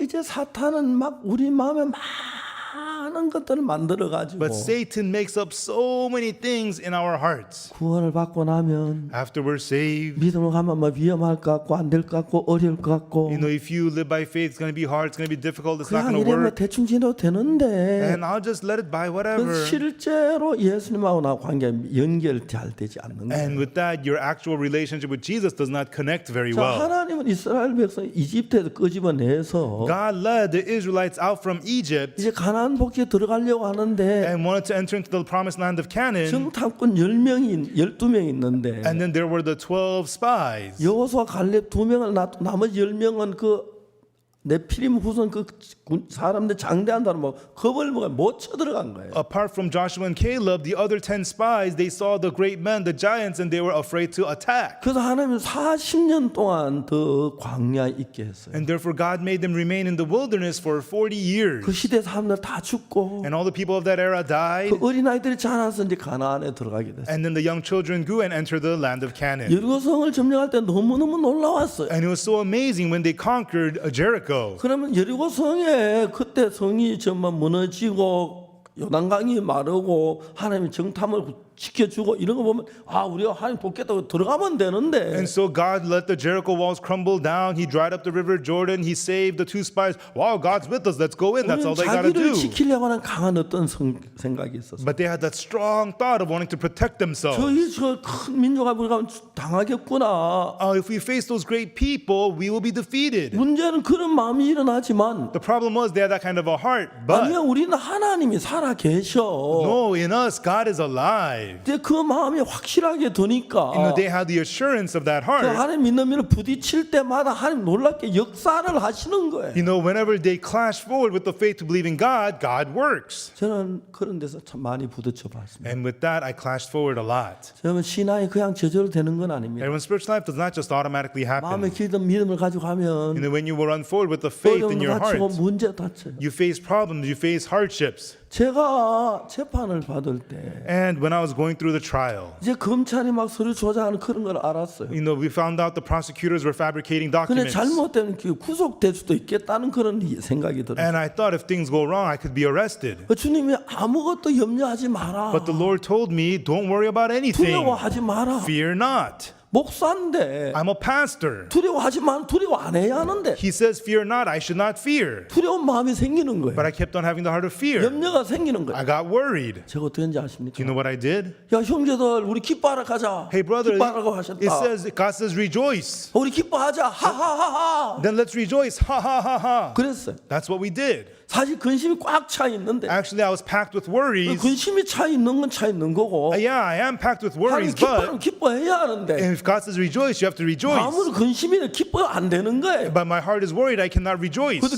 이제 사탄은 막 우리 마음에 많은 것들을 만들어 가지고 But Satan makes up so many things in our hearts. 구원을 받고 나면 After we're saved, 믿음으로 가면 뭐 위험할 것 같고 안 될 것 같고 어려울 것 같고 you know, if you live by faith, it's going to be hard, it's going to be difficult, it's not 그냥 going to 이래 뭐 work. 대충 지내도 되는데 And I'll just let it by whatever. 그 실제로 예수님하고 나 관계 연결 잘 되지 않는 거예요. And with that, your actual relationship with Jesus does not connect very 자, well. 하나님은 이스라엘 백성 이집트에서 끄집어내서 God led the Israelites out from Egypt 이제 가나안 복지에 들어가려고 하는데 and wanted to enter into the promised land of Canaan. 정탐꾼 12명 있는데 And then there were the 12 spies. 여호수아 갈렙 2명을 놔두고 나머지 10명은 그 네피림 후손 그 사람들 장대한다는 뭐 겁을 먹어 못 쳐들어간 거예요. Apart from Joshua and Caleb, the other 10 spies, they saw the great men, the giants, and they were afraid to attack. 그래서 하나님은 40년 동안 더 광야에 있게 했어요. And therefore God made them remain in the wilderness for 40 years. 그 시대 사람들 다 죽고 And all the people of that era died. 그 어린아이들이 자라서 이제 가나안에 들어가게 됐어요. And then the young children grew and entered the land of Canaan. 여리고성을 점령할 때 너무너무 놀라웠어요. And it was so amazing when they conquered Jericho. 그러면 여리고성에 그때 성이 정말 무너지고 요단강이 마르고 하나님이 정탐을 지켜주고 이런 거 보면 아 우리가 하나님 돕겠다고 들어가면 되는데 And so God let the Jericho walls crumble down. He dried up the river Jordan. He saved the 2 spies. Wow, God's with us. Let's go in. That's all 우리는 they got to 자기를 do. 지키려고 하는 강한 어떤 생각이 있었어요. But they had that strong thought of wanting to protect themselves. 저 큰 민족아 우리가 당하겠구나. If we face those great people, we will be defeated. 문제는 그런 마음이 일어나지만 The problem was they had that kind of a heart. But 아니야 우리는 하나님이 살아 계셔. no, in us, God is alive. 이제 그 마음이 확실하게 드니까 You know, they had the assurance of that 그 heart. 하나님 믿는 일을 부딪힐 때마다 하나님 놀랍게 역사를 하시는 거예요. You know, whenever they clash forward with the faith to believe in God, God works. 저는 그런 데서 참 많이 부딪혀 봤습니다. And with that, I clashed forward a lot. 저는 신앙이 그냥 저절로 되는 건 아닙니다. And when spiritual life does not just automatically 마음에 happen. 기던 믿음을 가지고 You 가면 know, when you run forward with the faith in 어려움도 your 다치고 heart, 문제 다쳐요. you face problems, you face hardships. 제가 재판을 받을 때 And when I was going through the trial, 이제 검찰이 막 서류 조작하는 그런 걸 알았어요. you know, we found out the prosecutors were fabricating 근데 documents. 잘못되면 구속될 수도 있겠다는 그런 생각이 들어요. And I thought if things go wrong, I could be arrested. 주님이 아무것도 염려하지 마라. But the Lord told me, don't worry about anything. 두려워하지 마라. Fear not. 목사인데 I'm a pastor. 두려워하지 마. 두려워 안 해야 하는데 He says, fear not, I should not fear. 두려운 마음이 생기는 거예요. But I kept on having the heart of fear. 염려가 생기는 거예요. I got worried. 제가 어떻게 했는지 아십니까? Do you know what I did? 야 형제들 우리 기뻐하러 가자. Hey brother, 기뻐하라고 하셨다. it says, God says rejoice. 우리 기뻐하자. 하하하하. Then let's rejoice. Ha ha ha ha. 그랬어요. That's what we did. 사실 근심이 꽉 차 있는데 Actually, I was packed with worries. 근심이 차 있는 건 차 있는 거고 Yeah, I am packed with 하나님 worries, but 기뻐해야 하는데 if God says rejoice, you have to rejoice. 아무리 근심이면 기뻐 안 되는 거예요. But my heart is worried, I cannot rejoice. 그래도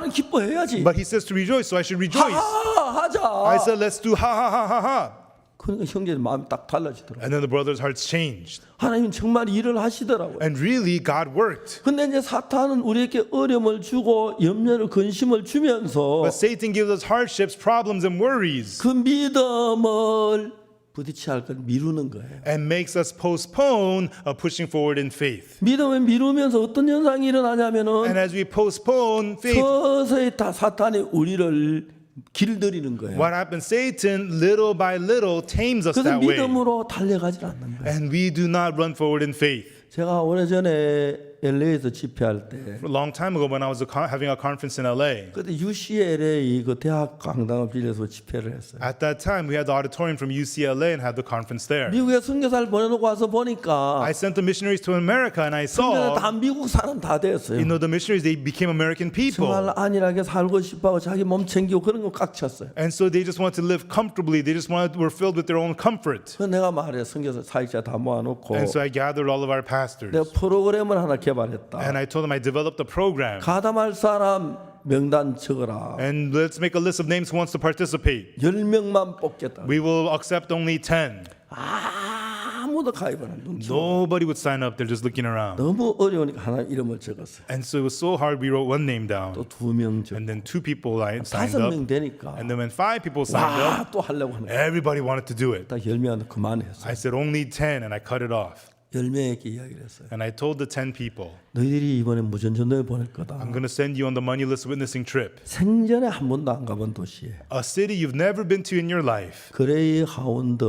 기뻐해야지. But he says to rejoice, so I should rejoice. 하자. I said, let's do ha ha ha ha ha. 그러니까 형제들 마음이 딱 달라지더라고요. And then the brothers' hearts changed. 하나님 정말 일을 하시더라고요. And really, God worked. 근데 이제 사탄은 우리에게 어려움을 주고 염려를 근심을 주면서 But Satan gives us hardships, problems, and worries. 그 믿음을 부딪혀야 할 걸 미루는 거예요. and makes us postpone pushing forward in faith. 믿음을 미루면서 어떤 현상이 And 일어나냐면은 as we postpone faith, 서서히 다 사탄이 우리를 길들이는 거예요. what happens? Satan, little by little, tames us 그래서 that way. 믿음으로 달려가지 않는 거예요. And we do not run forward in faith. 제가 오래전에 LA에서 집회할 때 A long time ago when I was having a conference in LA, 그때 UCLA 그 대학 강당을 빌려서 집회를 했어요. at that time we had the auditorium from UCLA and had the conference there. 미국에 선교사를 보내놓고 와서 보니까 I sent the missionaries to America and I 선교사 saw, 다 미국 사람 다 됐어요. the missionaries, they became American people. 정말 안일하게 살고 싶어하고 자기 몸 챙기고 그런 거 꽉 찼어요. And so they just wanted to live comfortably. They just were filled with their own comfort. 그래서 내가 말해 선교사 사역자 다 모아놓고 And so I gathered all of our pastors. 내가 프로그램을 하나 개발했다. And I told them I developed a program. 가담할 사람 명단 적어라. And let's make a list of names who wants to participate. 10명만 뽑겠다. We will accept only 10. 아무도 가입을 안 눈치. Nobody would sign up. They're just looking around. 너무 어려우니까 하나 이름을 적었어요. And so it was so hard. We wrote one name 또 down. 2명 적. And then 2 people signed up. 5명 되니까 And then when 5 people signed up, 와 또 하려고 하는 거야. everybody wanted to do it. 딱 10명한테 그만했어. I said only 10 and I cut it off. 10명에게 이야기를 했어요. And I told the 10 people, 너희들이 이번에 무전전도에 보낼 거다. I'm going to send you on the moneyless witnessing trip. 생전에 한 번도 안 가본 도시에 A city you've never been to in your life. 그레이 하운드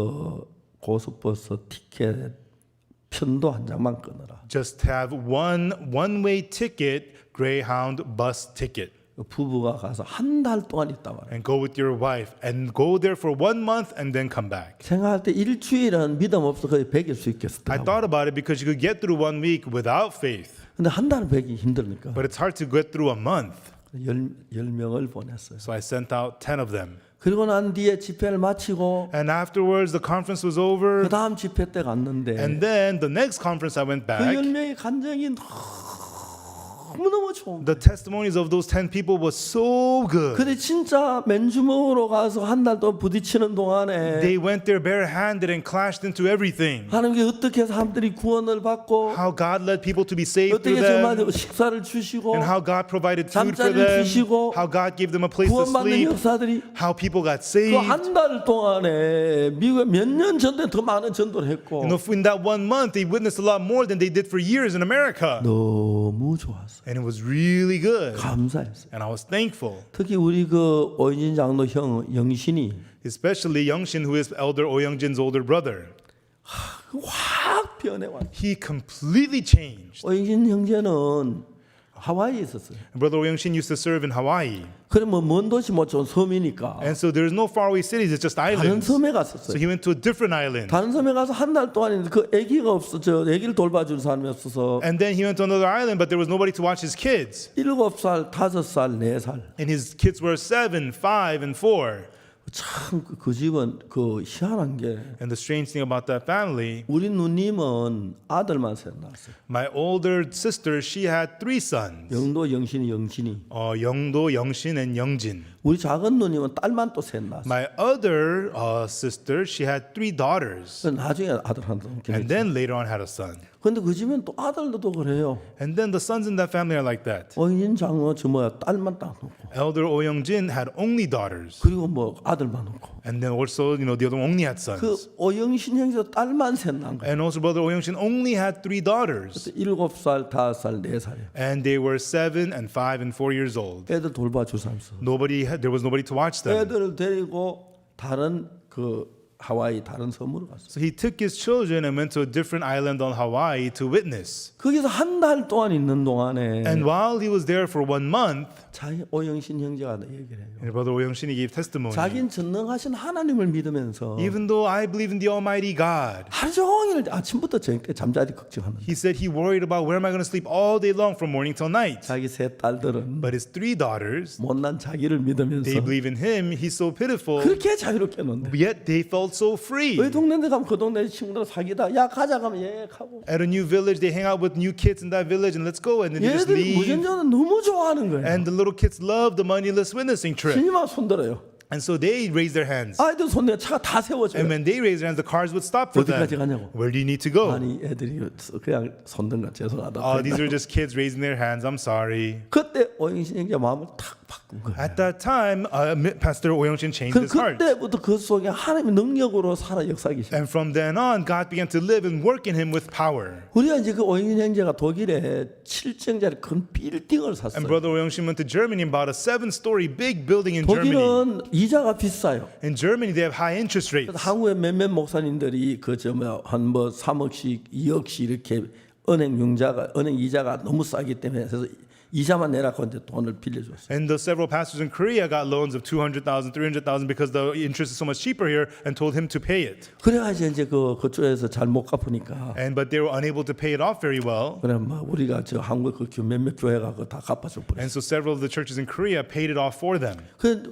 고속버스 티켓 편도 한 장만 끊어라. Just have one-way ticket, Greyhound bus ticket. 부부가 가서 한 달 동안 있다 말이야. And go with your wife and go there for 1 month and then come back. 생각할 때 일주일은 믿음 없어 거의 100일 수 있겠어. I thought about it because you could get through 1 week without faith. 근데 한 달은 100이 힘드니까 But it's hard to get through a month. 10명을 보냈어요. So I sent out 10 of them. 그리고 난 뒤에 집회를 마치고 And afterwards, the conference was 그 over. 다음 집회 때 갔는데 And then the next conference I went 그 back. 10명의 간증이 너무너무 좋은 거예요. The testimonies of those 10 people was so good. 근데 진짜 맨주먹으로 가서 한 달 동안 부딪히는 동안에 They went there barehanded and clashed into everything. 하나님께 어떻게 사람들이 구원을 받고 How God led people to be saved 어떻게 through 정말 them. 식사를 주시고 And how God provided food for 잠자리를 them. 주시고 How God gave them a place to 구원받는 sleep. 역사들이 How people got 그 saved. 한 달 동안에 미국에 몇 년 전에 더 많은 전도를 했고 In that 1 month, they witnessed a lot more than they did for years in America. 너무 좋았어요. And it was really good. 감사했어요. And I was thankful. 특히 우리 그 오인진 장로 형 영신이 Especially Youngshin, who is Elder Oh Youngjin's older brother. 확 변해왔어요. He completely changed. 오인진 형제는 하와이에 있었어요. Brother Oh Youngshin used to serve in Hawaii. 그래 뭐먼 도시 뭐좀 섬이니까 And so there's no faraway cities, it's just 다른 islands. 섬에 So 갔었어요. he went to a different island. 다른 섬에 가서 한 달 동안 있는데 그 아기가 없어져. 아기를 돌봐줄 사람이 없어서 And then he went to another island, but there was nobody to watch his kids. 7살, 5살, 4살. And his kids were 7, 5, and 4. 참 그 집은 그 희한한 게 And the strange thing about that family, 우리 누님은 아들만 셋 낳았어요. my older sister, she had 3 sons. 영도 영신이 영신이. Yeongdo, Youngshin, and Youngjin. 우리 작은 누님은 딸만 또 셋 낳았어요. My other sister, she had 3 daughters. 그래서 나중에 아들 하나 더 낳게 And 됐죠. then later on had a son. 근데 그 집은 또 아들도 또 그래요. And then the sons in that family are like that. 어인 장로 저 뭐야 딸만 딱 놓고 Elder Oh Youngjin had only daughters. 그리고 뭐 아들만 놓고 And then also, the other one only had 그 sons. 오영신 형제도 딸만 셋 낳은 거예요. And also brother Oh Youngshin only had 3 daughters. 7살, 5살, 4살. And they were 7 and 5 and 4 years old. 애들 돌봐줄 사람 없어. There was nobody to watch them. 애들을 데리고 다른 그 하와이 다른 섬으로 갔어. So he took his children and went to a different island on Hawaii to witness. 거기서 한 달 동안 있는 동안에 And while he was there for 1 month, 자기 오영신 형제가 얘기를 해요. and brother Oh Youngshin, he gave testimony. 자기는 전능하신 하나님을 믿으면서 Even though I believe in the Almighty God, 하루 종일 아침부터 저녁 때 잠자리 걱정하는. he said he worried about where am I going to sleep all day long from morning till night. 자기 세 딸들은 But his 3 daughters, 못난 자기를 믿으면서 they believe in him. He's so pitiful, 그렇게 자유롭게 노는데 yet they felt so free. 왜 동네에 가면 그 동네 친구들 사귀다 야 가자 가면 예 하고 At a new village, they hang out with new kids in that village and let's go. And then they just 얘들이 leave. 무전자는 너무 좋아하는 거예요. And the little kids love the moneyless witnessing trip. 신이만 손들어요. And so they raised their hands. 아이들 손대가 차가 다 세워져요. And when they raised their hands, the cars would stop for them. 어디까지 가냐고. Where do you need to go? 아니 애들이 그냥 손든가 죄송하다. Oh, these are just kids raising their hands. I'm sorry. 그때 오영신 형제 마음을 탁 바꾼 거예요. At that time, Pastor Oyongshin changed his heart. 그때부터 그 속에 하나님의 능력으로 살아 역사하기 시작. And from then on, God began to live and work in him with power. 우리가 이제 그 오영신 형제가 독일에 7층짜리 큰 빌딩을 And 샀어요. Brother Oyongshin went to Germany and bought a 7-story big building in Germany. 독일은 이자가 비싸요. In Germany, they have high interest rates. 그래서 한국의 몇몇 목사님들이 그저뭐한뭐 3억씩 2억씩 이렇게 은행 이자가 너무 싸기 때문에 그래서 이자만 내라고 이제 돈을 빌려줬어요. And the several pastors in Korea got loans of 200,000, 300,000 because the interest is so much cheaper here, and told him to pay it. 그래가지고 이제 그쪽에서 잘 못 갚으니까 But they were unable to pay it off very well. 그래 뭐 우리가 저 한국 그 몇몇 교회가 그거 다 갚아줘 버렸어요. And so several of the churches in Korea paid it off for them. 그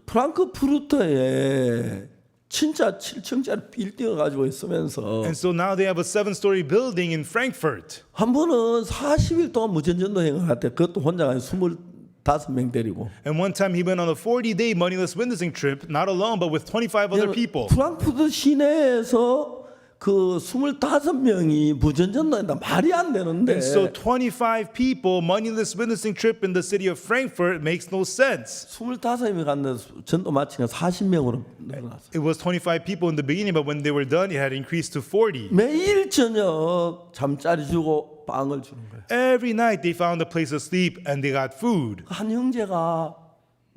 프랑크푸르트에 진짜 7층짜리 빌딩을 가지고 있으면서 And so now they have a 7-story building in Frankfurt. 한 번은 40일 동안 무전전도행을 할때 그것도 혼자 가서 25명 데리고 And one time he went on a 40-day moneyless witnessing trip, not alone, but with 25 other people. 프랑크푸르트 시내에서 그 25명이 무전전도한다 말이 안 되는데 And so 25 people, moneyless witnessing trip in the city of Frankfurt makes no sense. 25명이 갔는데 전도 마치면 40명으로 늘어났어요. It was 25 people in the beginning, but when they were done, it had increased to 40. 매일 저녁 잠자리 주고 빵을 주는 거예요. Every night they found a place to sleep and they got food. 한 형제가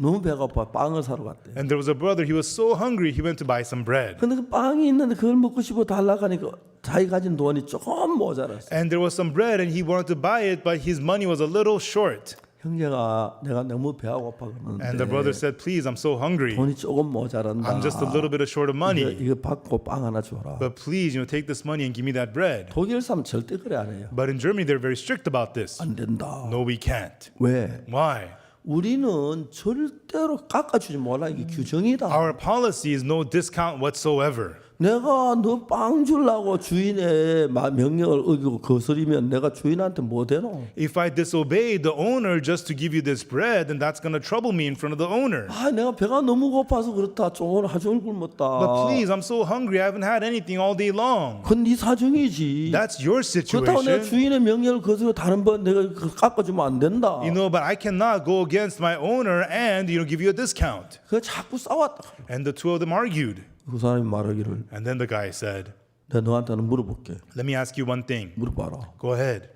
너무 배고파 빵을 사러 갔대요. And there was a brother, he was so hungry, he went to buy some bread. 근데 그 빵이 있는데 그걸 먹고 싶어 달라고 하니까 자기 가진 돈이 조금 모자랐어요. And there was some bread and he wanted to buy it, but his money was a little short. 형제가 내가 너무 배가 고파 And the brother 그러는데 said, please, I'm so hungry. 돈이 조금 모자란다. I'm just a little bit short of money. 이거 받고 빵 하나 줘라. But please, take this money and give me that bread. 독일 사람 절대 그래 안 해요. But in Germany, they're very strict about this. 안 된다. No, we can't. 왜? Why? 우리는 절대로 깎아주지 말라 이게 규정이다. Our policy is no discount whatsoever. 내가 너 빵 주려고 주인의 명령을 어기고 거스리면 내가 주인한테 뭐 되노? If I disobey the owner just to give you this bread, then that's going to trouble me in front of the owner. 아, 내가 배가 너무 고파서 그렇다. 오늘 하루 종일 굶었다. But please, I'm so hungry. I haven't had anything all day long. 그건 네 사정이지. That's your 그렇다고 내가 situation. 주인의 명령을 거스려 다른 번 내가 깎아주면 안 된다. But I cannot go against my owner and give you a discount. 그 자꾸 싸웠다. And the two of them argued. 그 사람이 말하기를 And then the guy said, 내가 너한테는 물어볼게. let me ask you one thing. 물어봐라. Go ahead.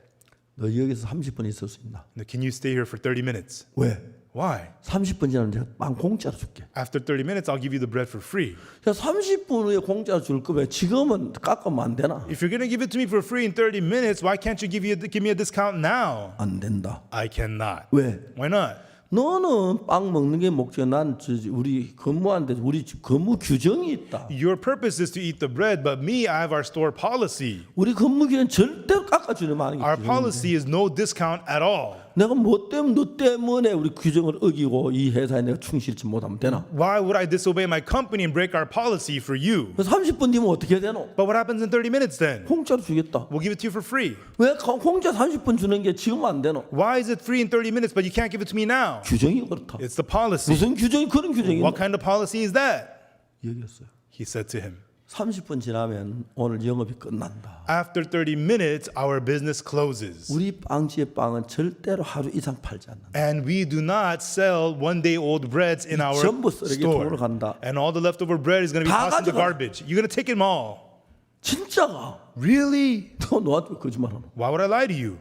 너 여기서 30분 있을 수 있나? Now, can you stay here for 30 minutes? 왜? Why? 30분 지나면 내가 빵 공짜로 줄게. After 30 minutes, I'll give you the bread for free. 야, 30분 후에 공짜로 줄 거면 지금은 깎으면 안 되나? If you're going to give it to me for free in 30 minutes, why can't you give me a discount now? 안 된다. I cannot. 왜? Why not? 너는 빵 먹는 게 목적이야. 난 우리 근무하는데 우리 근무 규정이 있다. Your purpose is to eat the bread, but me, I have our store policy. 우리 근무 규정 절대로 깎아주지 마는 게 Our 규정인데. policy is no discount at all. 내가 뭐 때문에 너 때문에 우리 규정을 어기고 이 회사에 내가 충실치 못하면 되나? Why would I disobey my company and break our policy for you? 그래서 30분 뒤면 어떻게 되노? But what happens in 30 minutes then? 공짜로 주겠다. We'll give it to you for free. 왜 공짜 30분 주는 게 지금 안 되노? Why is it free in 30 minutes, but you can't give it to me now? 규정이 그렇다. It's the policy. 무슨 규정이 그런 규정이 What kind of policy is that? 얘기했어요. He said to him. 30분 지나면 오늘 영업이 끝난다. After 30 minutes, our business closes. 우리 빵집의 빵은 절대로 하루 이상 팔지 않는다. And we do not sell one-day-old breads in our 전부 쓰레기 store. 통으로 간다. And all the leftover bread is going to be 다 tossed in the 가져가. garbage. You're going to take them all. 진짜가? Really? 너 너한테 거짓말하노? Why would I lie to you?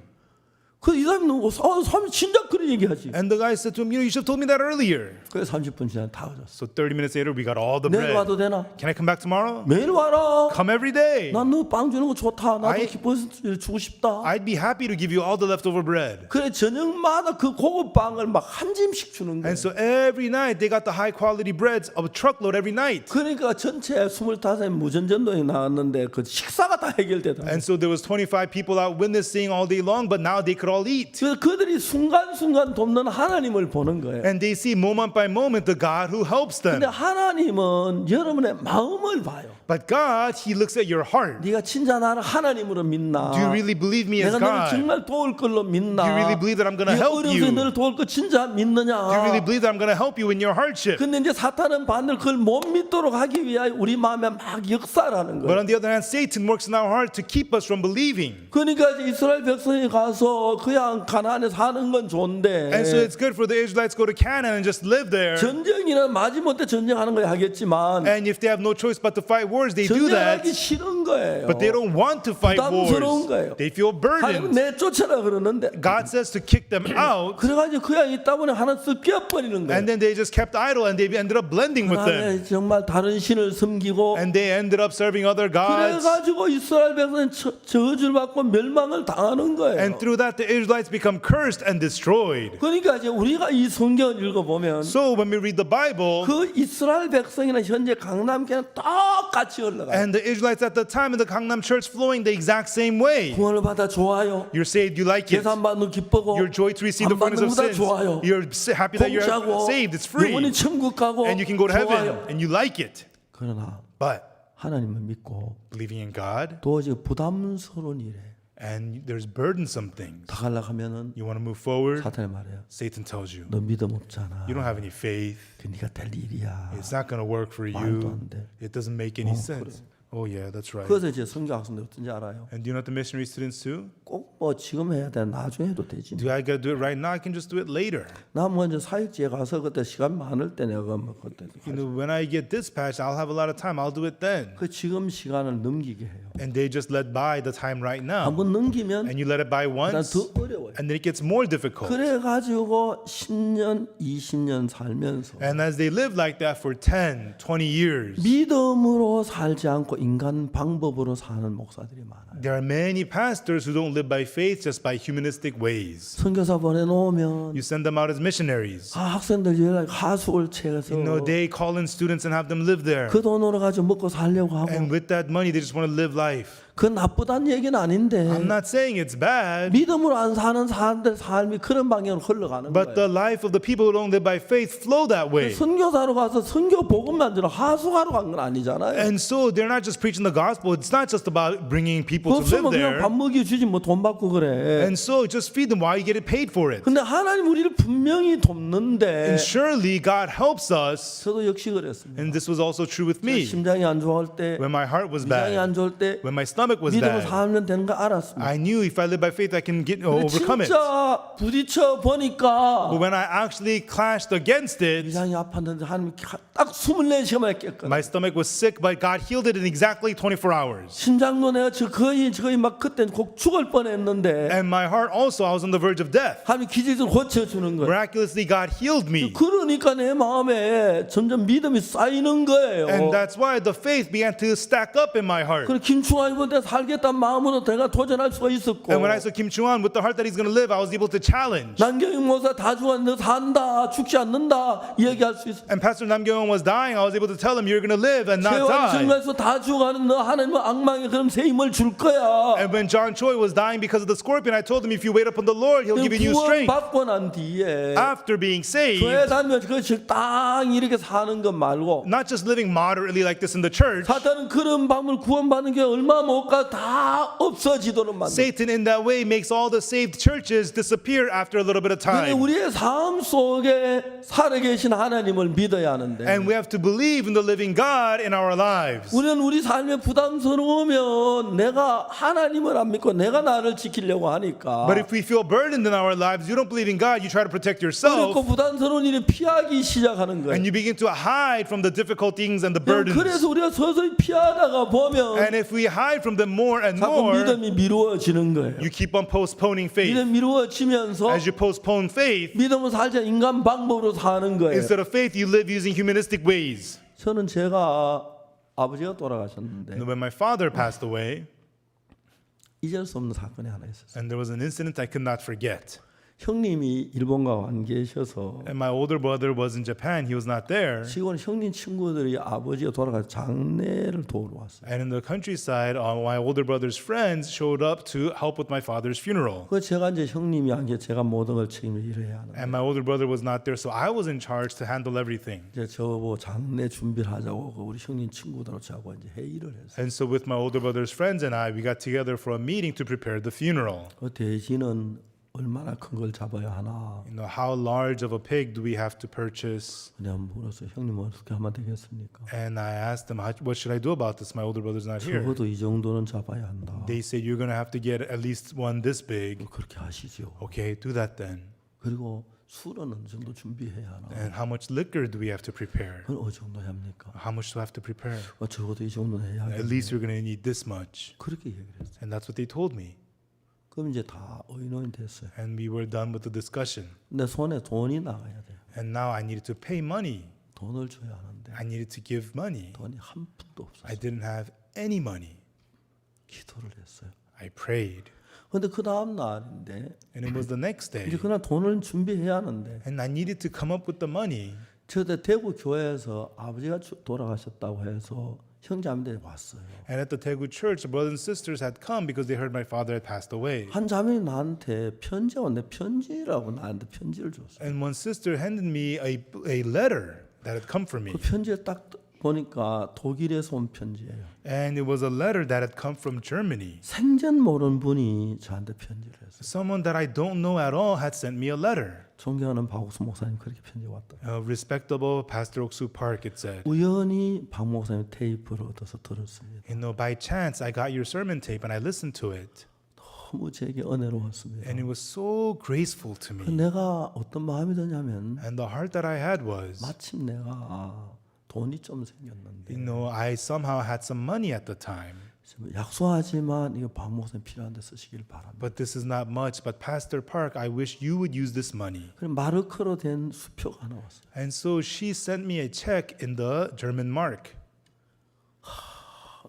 그 이 사람이 너 사람이 진짜 그런 얘기하지. And the guy said to him, you should have told me that earlier. 그래 30분 지나 다 가졌어. So 30 minutes later, we got all the 내일 bread. 와도 되나? Can I come back tomorrow? 매일 와라. Come every day. 난 너 빵 주는 거 좋다. 나도 I- 기뻐서 주고 싶다. I'd be happy to give you all the leftover bread. 그래 저녁마다 그 고급 빵을 막 한 짐씩 주는 거야. And so every night, they got the high-quality breads of a truckload every night. 그러니까 전체 25의 무전전도에 나왔는데 그 식사가 다 해결되더라. And so there was 25 people out witnessing all day long, but now they could could all eat. 그래서 그들이 순간순간 돕는 하나님을 보는 거예요. And they see moment by moment the God who helps them. 근데 하나님은 여러분의 마음을 봐요. But God, He looks at your heart. 네가 진짜 나를 하나님으로 믿나? Do you really believe me as 내가 너를 God? 정말 도울 걸로 믿나? Do you really believe that I'm going to 네가 help 어려서 you? 너를 도울 거 진짜 믿느냐? Do you really believe that I'm going to help you in your hardship? 근데 이제 사탄은 반대로 그걸 못 믿도록 하기 위하여 우리 마음에 막 역사라는 But 거예요. on the other hand, Satan works in our heart to keep us from believing. 그러니까 이제 이스라엘 백성이 가서 그냥 가나안에 사는 건 좋은데 And so it's good for the Israelites to go to Canaan and just live there. 전쟁이나 마지못해 전쟁하는 거 하겠지만 And if they have no choice but to fight wars, they do that. 전쟁하기 싫은 거예요. But they don't want to fight 부담스러운 wars. 거예요. They feel 하나님 burdened. 내쫓아라 그러는데 God says to kick them out. 그래가지고 그냥 있다 보니 하나 쓱 끼어버리는 거예요. And then they just kept idle and they ended up blending with them. 그다음에 정말 다른 신을 섬기고 And they ended up serving other gods. 그래가지고 이스라엘 백성은 저주를 받고 멸망을 당하는 거예요. And through that, the Israelites become cursed and destroyed. 그러니까 이제 우리가 이 성경을 읽어보면 So when we read the Bible, 그 이스라엘 백성이나 현재 강남교는 똑같이 흘러가요. and the Israelites at the time in the Gangnam Church flowing the exact same way. 구원을 받아 좋아요. You're saved, you like it. 예산 받는 기쁘고 You're joy to receive the 안 forgiveness 받는 of 것보다 sins. 좋아요. You're happy that you're 공짜고 saved. It's free. 영원히 천국 가고 And you can go to heaven 좋아요. and you like it. 그러나 But 하나님을 믿고 believing in God, 도저히 부담스러운 일에 and there's burdensome things. 다가려고 하면은 You want to move forward, 사탄이 말해요. Satan tells you, 너 믿음 없잖아. you don't have any faith. 그 네가 될 일이야. It's not going to work for 말도 you. 안 돼. It doesn't make any sense. Oh yeah, that's right. 그래서 이제 성교 학생들 어떤지 알아요? And do you know what the missionary students do? 꼭 뭐 지금 해야 돼. 나중에 해도 되지. Do I got to do it right now? I can just do it later. 나 먼저 사역지에 가서 그때 시간 많을 때 내가 뭐 그때 You know, when I get dispatched, I'll have a lot of time. I'll do it then. 그 지금 시간을 넘기게 해요. And they just let by the time right now. 한번 넘기면 And you let it by 난 once, 더 어려워요. and then it gets more difficult. 그래 가지고 10년, 20년 살면서 And as they live like that for 10, 20 years, 믿음으로 살지 않고 인간 방법으로 사는 목사들이 많아요. there are many pastors who don't live by faith, just by humanistic ways. 선교사 보내놓으면 You send them out as missionaries. 학생들 연락 하수을 채워서 You know, they call in students and have them live there. 그 돈으로 가지고 먹고 살려고 하고 And with that money, they just want to live life. 그 나쁘다는 얘기는 아닌데 I'm not saying it's bad, 믿음으로 안 사는 사람들 삶이 그런 방향으로 흘러가는 but 거예요. the life of the people who don't live by faith flow that way. 선교사로 가서 선교 복음만 들어 하수하러 간 건 아니잖아요. And so they're not just preaching the gospel. It's not just about bringing people to live 없으면 그냥 밥 there. 먹여 주지 뭐 돈 받고 그래. And so just feed them while you get it paid for it. 근데 하나님 우리를 분명히 돕는데 And surely God helps us. 저도 역시 그랬습니다. And this was also true with me. 심장이 안 좋을 때, When my heart was 위장이 안 bad, 좋을 때 when my stomach was 믿음을 bad, 살면 되는 거 알았습니다. I knew if I live by faith, I can 근데 overcome it. 진짜 부딪혀 보니까 But when I actually clashed against it, 위장이 아팠는데 하나님이 딱 24시간만에 깼거든요. my stomach was sick, but God healed it in exactly 24 hours. 심장도 내가 거의 막 그때 곧 죽을 뻔했는데 And my heart also, I was on the verge of death. 하나님 기적으로 고쳐주는 거예요. Miraculously, God healed me. 그러니까 내 마음에 점점 믿음이 쌓이는 거예요. And that's why the faith began to stack up in my heart. 그래 김충환 이번에 살겠다는 마음으로 내가 도전할 수가 있었고 And when I saw Kim Chuan with the heart that he's going to live, I was able to challenge. 남경영 목사 다 죽었는데 너 산다 죽지 않는다 얘기할 수 있어. And Pastor Nam Gyeong was dying. I was able to tell him, you're going to live and not 세월 die. 증거에서 다 죽어가는 너 하나님은 악망에 그럼 새 힘을 줄 거야. And when John Choi was dying because of the scorpion, I told him, if you wait upon the Lord, he'll give you new 구원 strength. 받고 난 뒤에 After being saved, 교회 다니면 그 적당히 이렇게 사는 것 말고 not just living moderately like this in the church, 사탄은 그런 밤을 구원받는 게 얼마 못 가 다 없어지도록 만들어. Satan in that way makes all the saved churches disappear after a little bit of 근데 time. 우리의 삶 속에 살아계신 하나님을 믿어야 하는데 And we have to believe in the living God in our lives. 우리는 우리 삶에 부담스러우면 내가 하나님을 안 믿고 내가 나를 지키려고 하니까 But if we feel burdened in our lives, you don't believe in God, you try to protect yourself, 어렵고 부담스러운 일을 피하기 시작하는 거예요. and you begin to hide from the difficult things and the burdens. 그래서 우리가 서서히 피하다가 보면 And if we hide from them more and 자꾸 more, 믿음이 미루어지는 거예요. you keep on postponing faith. 믿음 미루어지면서 As you postpone faith, 믿음을 살자 인간 방법으로 사는 거예요. instead of faith, you live using humanistic ways. 저는 제가 아버지가 돌아가셨는데 And when my father passed away, 잊을 수 없는 사건이 하나 있었어요. and there was an incident I could not forget. 형님이 일본 안 계셔서 And my older brother was in Japan. He was not there. 시골 형님 친구들이 아버지가 돌아가서 장례를 도우러 왔어요. And in the countryside, my older brother's friends showed up to help with my father's funeral. 그 제가 이제 형님이 안 계, 제가 모든 걸 책임을 일해야 하는. And my older brother was not there, so I was in charge to handle everything. 이제 저뭐 장례 준비를 하자고 그 우리 형님 친구들하고 자고 이제 회의를 했어요. And so with my older brother's friends and I, we got together for a meeting to prepare the funeral. 그 대신은 얼마나 큰 걸 잡아야 하나. You know, how large of a pig do we have to purchase? 내가 물었어요. 형님 어떻게 하면 되겠습니까? And I asked them, what should I do about this? My older brother's not here. 적어도 이 정도는 잡아야 한다. They said, you're going to have to get at least one this big. 그렇게 하시죠. Okay, do that then. 그리고 술은 어느 정도 준비해야 하나. And how much liquor do we have to prepare? 그건 어느 정도 합니까? How much do I have to prepare? 적어도 이 정도는 해야 At 하겠네. least you're going to need this much. 그렇게 얘기를 했어요. And that's what they told me. 그럼 이제 다 의논이 됐어요. And we were done with the discussion. 내 손에 돈이 나가야 돼요. And now I needed to pay money. 돈을 줘야 하는데 I needed to give money. 돈이 한 푼도 I 없었어요. didn't have any money. 기도를 했어요. I prayed. 근데 그 다음 날인데 And it was the next day. 이제 그날 돈을 준비해야 하는데 And I needed to come up with the money. 저때 대구 교회에서 아버지가 돌아가셨다고 해서 형제자매들이 왔어요. And at the Daegu church, the brothers and sisters had come because they heard my father had passed away. 한 자매이 나한테 편지가 왔는데 편지라고 나한테 편지를 줬어요. And one sister handed me a letter that had come from me. 그 편지를 딱 보니까 독일에서 온 편지예요. And it was a letter that had come from Germany. 생전 모르는 분이 저한테 편지를 했어요. Someone that I don't know at all had sent me a letter. 존경하는 박옥수 목사님 그렇게 편지 왔다. Respectable Pastor Oksu Park, it said. 우연히 박 목사님 테이프를 얻어서 들었습니다. You know, by chance, I got your sermon tape and I listened to it. 너무 제게 은혜로웠습니다. And it was so graceful to me. 내가 어떤 마음이 드냐면 And the heart that I had was, 마침 내가 돈이 좀 생겼는데 you know, I somehow had some money at the time. 약속하지만 이거 박 목사님 필요한 데 쓰시길 바랍니다. But this is not much. But Pastor Park, I wish you would use this money. 그럼 마르크로 된 수표가 하나 왔어요. And so she sent me a check in the German mark.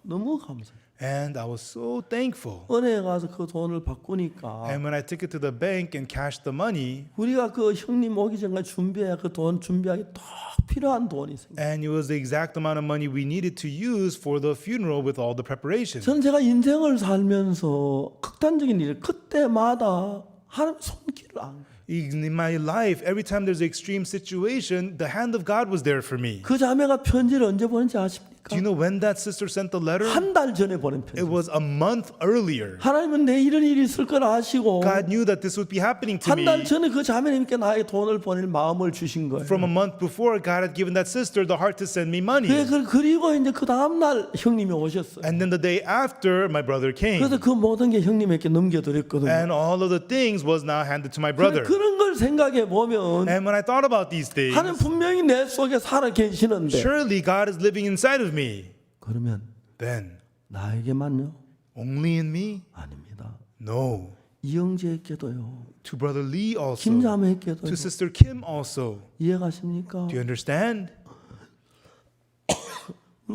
너무 감사해요. And I was so thankful. 은행에 가서 그 돈을 바꾸니까 And when I took it to the bank and cashed the money, 우리가 그 형님 오기 전까지 준비해야 그 돈 준비하기 딱 필요한 돈이 생겨요. and it was the exact amount of money we needed to use for the funeral with all the preparations. 저는 제가 인생을 살면서 극단적인 일 그때마다 하나님 손길을 안 거예요. In my life, every time there's an extreme situation, the hand of God was there for me. 그 자매가 편지를 언제 보낸지 아십니까? Do you know when that sister sent the letter? 한 달 전에 보낸 It 편지. was a month earlier. 하나님은 내 이런 일이 있을 걸 아시고 God knew that this would be happening to 한 달 me. 전에 그 자매님께 나에게 돈을 보낼 마음을 주신 거예요. From a month before, God had given that sister the heart to send me money. 그리고 이제 그 다음 날 형님이 오셨어요. And then the day after, my brother came. 그래서 그 모든 게 형님에게 넘겨드렸거든요. And all of the things was now handed to my brother. 그런 걸 생각해 보면 And when I thought about these things, 하나님 분명히 내 속에 살아 계시는데 surely God is living inside of me. 그러면 Then, 나에게만요? only in me? 아닙니다. No. 이영재에게도요. To brother Lee also. 김자매에게도요. To sister Kim also. 이해가십니까? Do you understand?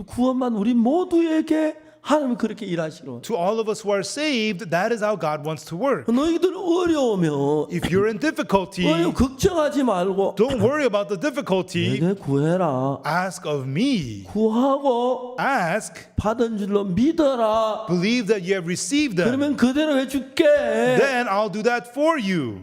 구원만 우리 모두에게 하나님이 그렇게 일하시러. To all of us who are saved, that is how God wants to work. 너희들 어려우면 If you're in difficulty, 걱정하지 말고 don't worry about the difficulty. 내게 구해라. Ask of me. 구하고 Ask, 받은 줄로 믿어라. believe that you have received them. 그러면 그대로 해줄게. Then I'll do that for you.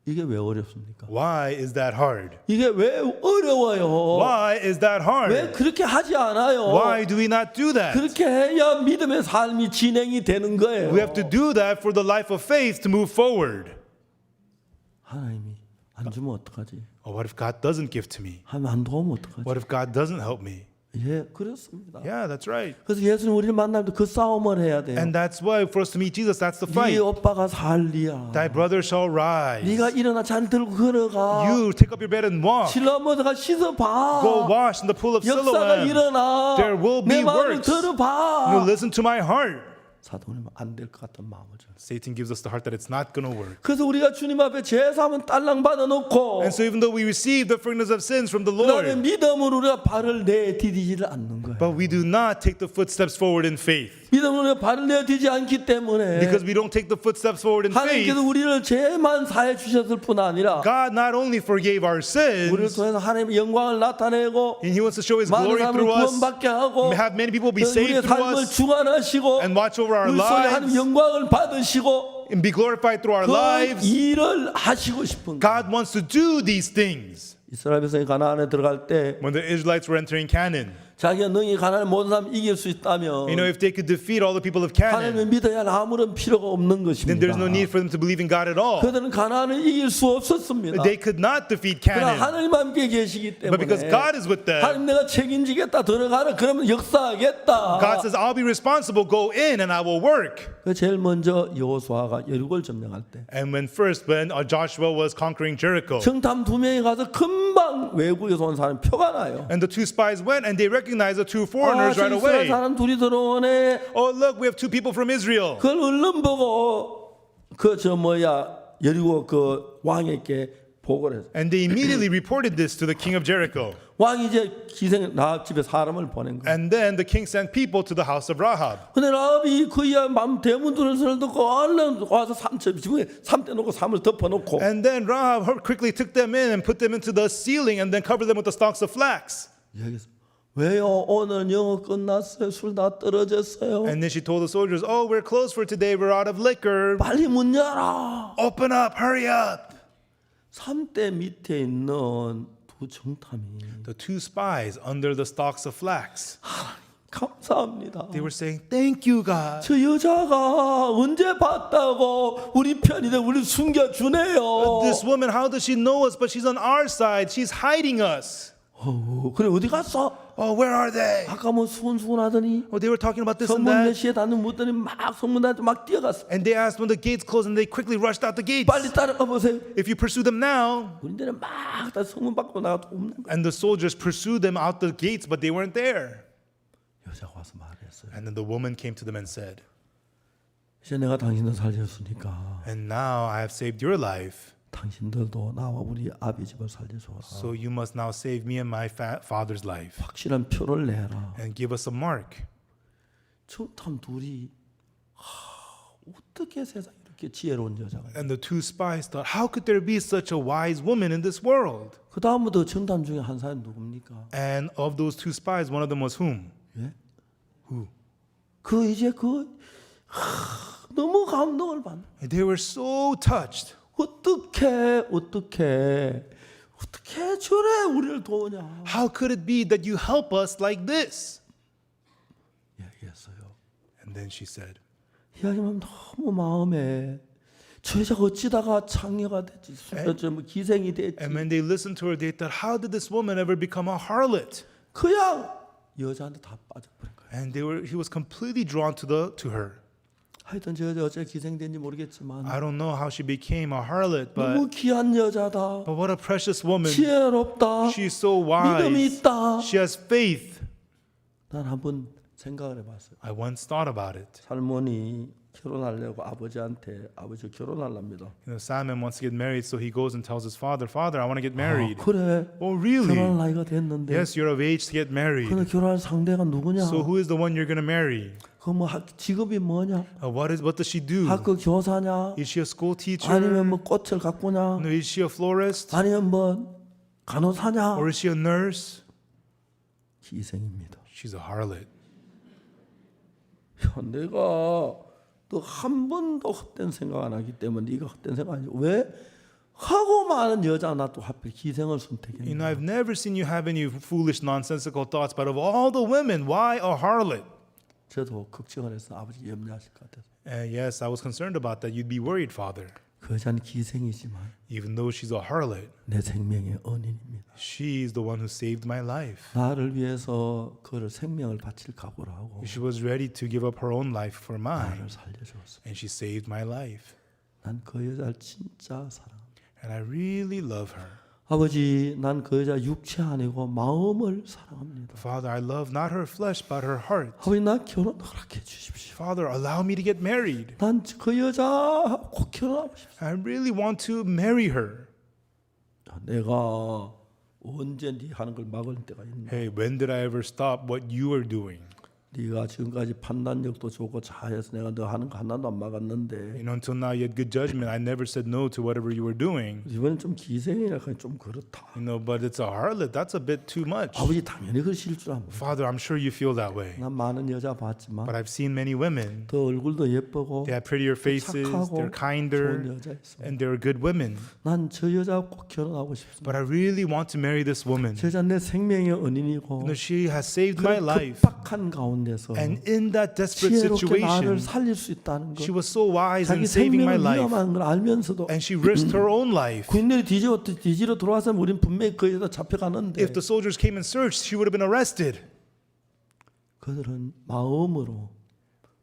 이게 왜 어렵습니까? Why is that hard? 이게 왜 어려워요? Why is that 왜 hard? 그렇게 하지 않아요? Why do we not do that? 그렇게 해야 믿음의 삶이 진행이 되는 거예요. We have to do that for the life of faith to move forward. 하나님이 안 주면 어떡하지? Oh, what if God doesn't give to me? 하나님 안 도우면 어떡하지? What if God doesn't help me? 예, 그렇습니다. Yeah, that's right. 그래서 예수님 우리를 만날 때 그 싸움을 해야 돼요. And that's why for us to meet Jesus, that's the 네 fight. 오빠가 살리야. Thy brother shall rise. 네가 일어나 자리 들고 걸어가. You take up your bed and walk. 실로암에다가 씻어봐. Go wash in the pool of 역사가 Siloam. 일어나. There will be 내 마음을 works. 들어봐. You listen to my heart. 사도는 안 될 것 같은 마음을 줘. Satan gives us the heart that it's not going to work. 그래서 우리가 주님 앞에 제사함은 딸랑 받아놓고 And so even though we receive the forgiveness of sins from the 그다음에 Lord, 믿음으로 우리가 발을 내디디지를 않는 거예요. but we do not take the footsteps forward in faith. 믿음으로 발을 내디지 않기 때문에 Because we don't take the footsteps forward in faith, 하나님께서 우리를 죄만 사해 주셨을 뿐 아니라 God not only forgave our 우리를 sins, 통해서 하나님의 영광을 나타내고 and He wants to show His 많은 glory 사람을 through us, 구원받게 하고 have many people be 우리의 saved through 삶을 us, 주관하시고 and watch over our 우리 속에 하나님 lives, 영광을 받으시고 and be glorified through our 그 lives. 일을 하시고 싶은 거예요. God wants to do these things. 이스라엘 백성이 가나안에 들어갈 때 When the Israelites were entering Canaan, 자기가 능히 가나안의 모든 사람 이길 수 있다면 if they could defeat all the people of 하나님을 Canaan, 믿어야 아무런 필요가 없는 then 것입니다. there's no need for them to believe in God at all. 그들은 가나안을 이길 수 없었습니다. They could not defeat 그러나 Canaan. 하나님 함께 계시기 But because 때문에 God is with them, 하나님 내가 책임지겠다 들어가라 그러면 역사하겠다. God says, I'll be responsible, go in and I will work. 그 제일 먼저 여호수아가 여리고를 점령할 때 And when Joshua was conquering Jericho, 정탐 두 명이 가서 금방 외국에서 온 사람 표가 나요. and the two spies went and they recognized the two 아, foreigners right 이스라엘 away. 사람 둘이 들어오네. Oh, look, we have two people from Israel. 그걸 얼른 보고 여리고 그 왕에게 보고를 했어. And they immediately reported this to the king of Jericho. 왕이 이제 기생 라합 집에 사람을 보낸 거야. And then the king sent people to the house of Rahab. 근데 라합이 그이야 맘 대문 두는 소리를 듣고 얼른 와서 지붕에 삼대 놓고 삼을 덮어놓고 And then Rahab quickly took them in and put them into the ceiling and then covered them with the stalks of flax. 얘기했어. 왜요? 오늘 영어 끝났어요. 술 다 떨어졌어요. And then she told the soldiers, oh, we're closed for today. We're out of liquor. 빨리 문 열어. Open up, hurry up. 삼대 밑에 있는 두 정탐이 The two spies under the stalks of flax, 감사합니다. they were saying, thank you, God. 저 여자가 언제 봤다고 우리 편인데 우리 숨겨주네요. This woman, how does she know us? But she's on our side. She's hiding us. 그래 어디 갔어? Oh, where are they? 아까 뭐 수근수근하더니 Oh, they were talking about this and 성문 몇 that. 시에 닫는 묻더니 막 성문한테 막 뛰어갔어. And they asked when the gates closed and they quickly rushed out the gates. 빨리 따라가 보세요. If you pursue them now. 우리들은 막다 성문 밖으로 나가도 없는 거야. And the soldiers pursued them out the gates, but they weren't there. 여자가 와서 말했어요. And then the woman came to them and said, 이제 내가 당신을 살렸으니까 and now I have saved your life. 당신들도 나와 우리 아비 집을 살려줘라. So you must now save me and my father's life. 확실한 표를 내라. And give us a mark. 정탐 둘이 어떻게 세상에 이렇게 지혜로운 여자가. And the two spies thought, how could there be such a wise woman in this world? 그 다음부터 정탐 중에 한 사람이 누굽니까? And of those two spies, one of them was whom? 예? Who? 그 이제 너무 감동을 받는. And they were so touched. 어떻게 저래 우리를 도우냐? How could it be that you help us like this? 얘기했어요. And then she said, 이야기하면 너무 마음에 저 여자가 어찌다가 창녀가 됐지, 뭐 기생이 됐지. and when they listened to her, they thought, how did this woman ever become a harlot? 그냥 여자한테 다 빠져버린 거예요. And he was completely drawn to her. 하여튼 저 여자 어째 기생된지 모르겠지만 I don't know how she became a harlot, 너무 but 귀한 여자다. what a precious woman. 지혜롭다. She's so 믿음이 wise. 있다. She has faith. 난 한번 생각을 해봤어요. I once thought about it. 살몬이 결혼하려고 아버지한테 아버지 결혼하랍니다. Simon wants to get married, so he goes and tells his father, Father, I want to get married. 그래. Oh, 결혼할 really? 나이가 됐는데. Yes, you're of age to get married. 근데 결혼할 상대가 누구냐? So who is the one you're going to marry? 그 뭐 직업이 뭐냐? What does she do? 학교 교사냐? Is she a school teacher? 아니면 뭐 꽃을 가꾸냐? No, is she a florist? 아니면 뭐 간호사냐? Or is she a nurse? 기생입니다. She's a harlot. 야, 내가 또 한 번도 헛된 생각 안 하기 때문에 네가 헛된 생각 아니지. 왜? 하고 많은 여자 나 또 하필 기생을 선택했냐? I've never seen you have any foolish, nonsensical thoughts, but of all the women, why a harlot? 저도 걱정을 했어. 아버지 염려하실 것 같아서. Yes, I was concerned about that. You'd be worried, Father. 그 여자는 기생이지만 Even though she's a harlot, 내 생명의恩인입니다. she's the one who saved my life. 나를 위해서 그를 생명을 바칠 각오를 하고 She was ready to give up her own life for mine, 나를 살려주었어. and she saved my life. 난 그 여자를 진짜 사랑합니다. And I really love her. 아버지, 난 그 여자 육체 아니고 마음을 사랑합니다. Father, I love not her flesh, but her heart. 아버지, 나 결혼 허락해 주십시오. Father, allow me to get married. 난 그 여자 꼭 결혼하고 싶어. I really want to marry her. 내가 언제 네 하는 걸 막을 때가 있나? Hey, when did I ever stop what you are doing? 네가 지금까지 판단력도 좋고 자해서 내가 너 하는 거 하나도 안 막았는데 Until now, you had good judgment. I never said no to whatever you were doing. 이번엔 좀 기생이라 좀 그렇다. But it's a harlot. That's a bit too much. 아버지 당연히 그러실 줄 압니다. Father, I'm sure you feel that way. 난 많은 여자 봤지만 But I've seen many women. 더 얼굴도 예쁘고 They have prettier faces. 착하고 They're kinder. 좋은 여자 있어. And they're good women. 난 저 여자 꼭 결혼하고 싶습니다. But I really want to marry this woman. 저 여자 내 생명의 은인이고 She has saved my 그 life. 급박한 가운데서 And in that desperate 지혜롭게 나를 situation, 살릴 수 있다는 것, she was so wise in 자기 saving my 생명을 life. 위험한 걸 알면서도 And she risked her own life. 군인들이 뒤지러 들어와서는 우린 분명히 그 여자 잡혀가는데 If the soldiers came and searched, she would have been arrested. 그들은 마음으로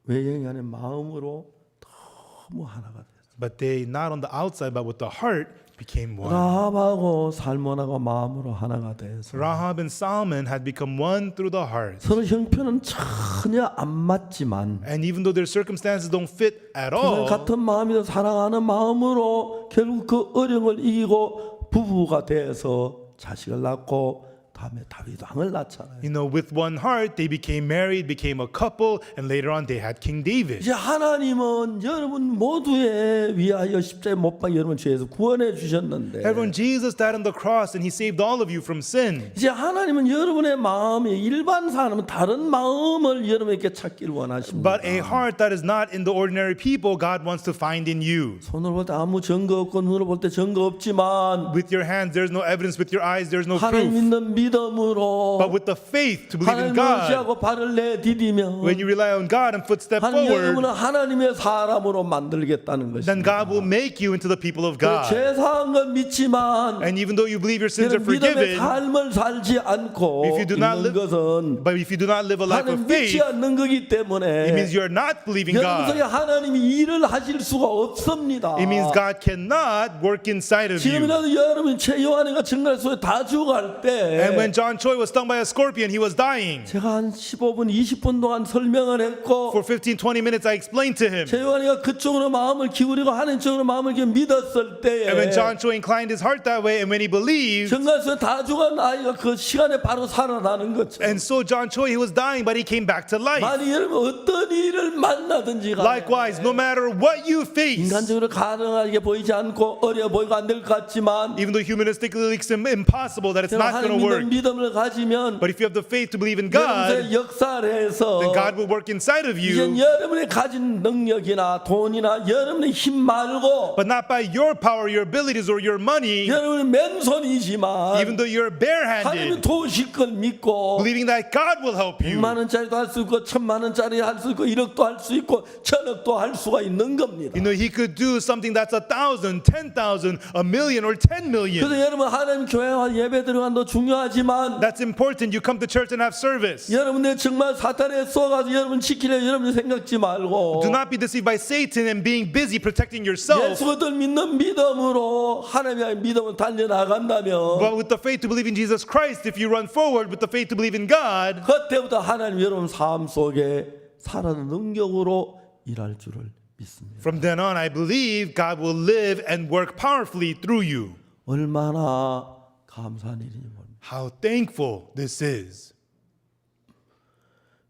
외형이 아닌 마음으로 너무 하나가 됐어요. But they, not on the outside, but with the heart, became one. 라합하고 살몬하고 마음으로 하나가 돼서 Rahab and Salmon had become one through the heart. 서로 형편은 전혀 안 맞지만 And even though their circumstances don't fit at all, 같은 마음이고 사랑하는 마음으로 결국 그 어려움을 이기고 부부가 돼서 자식을 낳고 다음에 다윗 왕을 낳잖아요. with one heart, they became married, became a couple, and later on they had King David. 이제 하나님은 여러분 모두에 위하여 십자가에 못 박혀 여러분 죄에서 구원해 주셨는데 Everyone, Jesus died on the cross and he saved all of you from sin. 이제 하나님은 여러분의 마음이 일반 사람은 다른 마음을 여러분에게 찾기를 원하십니다. But a heart that is not in the ordinary people, God wants to find in you. 손으로 볼 때 아무 증거 없고 눈으로 볼 때 증거 없지만 With your hands, there's no evidence. With your eyes, there's no 하나님 proof. 믿는 믿음으로 But with the faith to believe in 하나님을 God, 의지하고 발을 내디디며 when you rely on God and footstep 하나님 여러분을 forward, 하나님의 사람으로 만들겠다는 then 것입니다. God will make you into the people of God. 죄사한 건 믿지만 And even though you believe your sins are 여러분 믿음의 forgiven, 삶을 살지 않고 If you do not 있는 live- 것은 but if you do not live a life 하나님 of 믿지 faith, 않는 거기 때문에 it means you are not believing 여러분 속에 God. 하나님이 일을 하실 수가 없습니다. It means God cannot work inside of you. 지금이라도 여러분 최요한이가 정갈 속에 다 죽어갈 And when 때 John Choi was stung by a scorpion, he was dying. 제가 한 15분 20분 동안 설명을 했고 For 15, 20 minutes, I explained to him. 최요한이가 그쪽으로 마음을 기울이고 하나님 쪽으로 마음을 이렇게 믿었을 때에 And when John Choi inclined his heart that way, and when he believed, 정갈 속에 다 죽은 아이가 그 시간에 바로 살아나는 것처럼 and so John Choi, he was dying, but he came back to life. 만약 여러분 어떤 일을 만나든지 간에 Likewise, no matter what you face, 인간적으로 가능하게 보이지 않고 어려워 보이고 안 될 것 같지만 even though humanistically it's impossible that it's not going 하나님 to work, 믿는 믿음을 가지면 but if you have the faith to believe in God, 여러분의 역사를 해서 then God will work inside of 이제 you, 여러분의 가진 능력이나 돈이나 여러분의 힘 말고 but not by your power, your abilities, or your money, 여러분의 맨손이지만 even though you're 하나님이 barehanded, 도우실 걸 믿고 believing that God will help you. 100만 원짜리도 할 수 있고 1000만 원짜리 할 수 있고 1억도 할 수 있고 1000억도 할 수가 있는 겁니다. He could do something that's 1,000, 10,000, a million, or 10 million. 그래서 여러분 하나님 교회와 예배 들어간도 중요하지만 That's important. You come to church and have service. 여러분들 정말 사탄에 쏘가서 여러분 지키려 여러분 생각지 말고 Do not be deceived by Satan and being busy protecting yourself. 예수를 믿는 믿음으로 하나님의 믿음을 달려나간다면 But with the faith to believe in Jesus Christ, if you run forward with the faith to believe in God, 그때부터 하나님 여러분 삶 속에 살아는 능력으로 일할 줄을 믿습니다. from then on, I believe God will live and work powerfully through you. 얼마나 감사한 일이니 모릅니다. How thankful this is.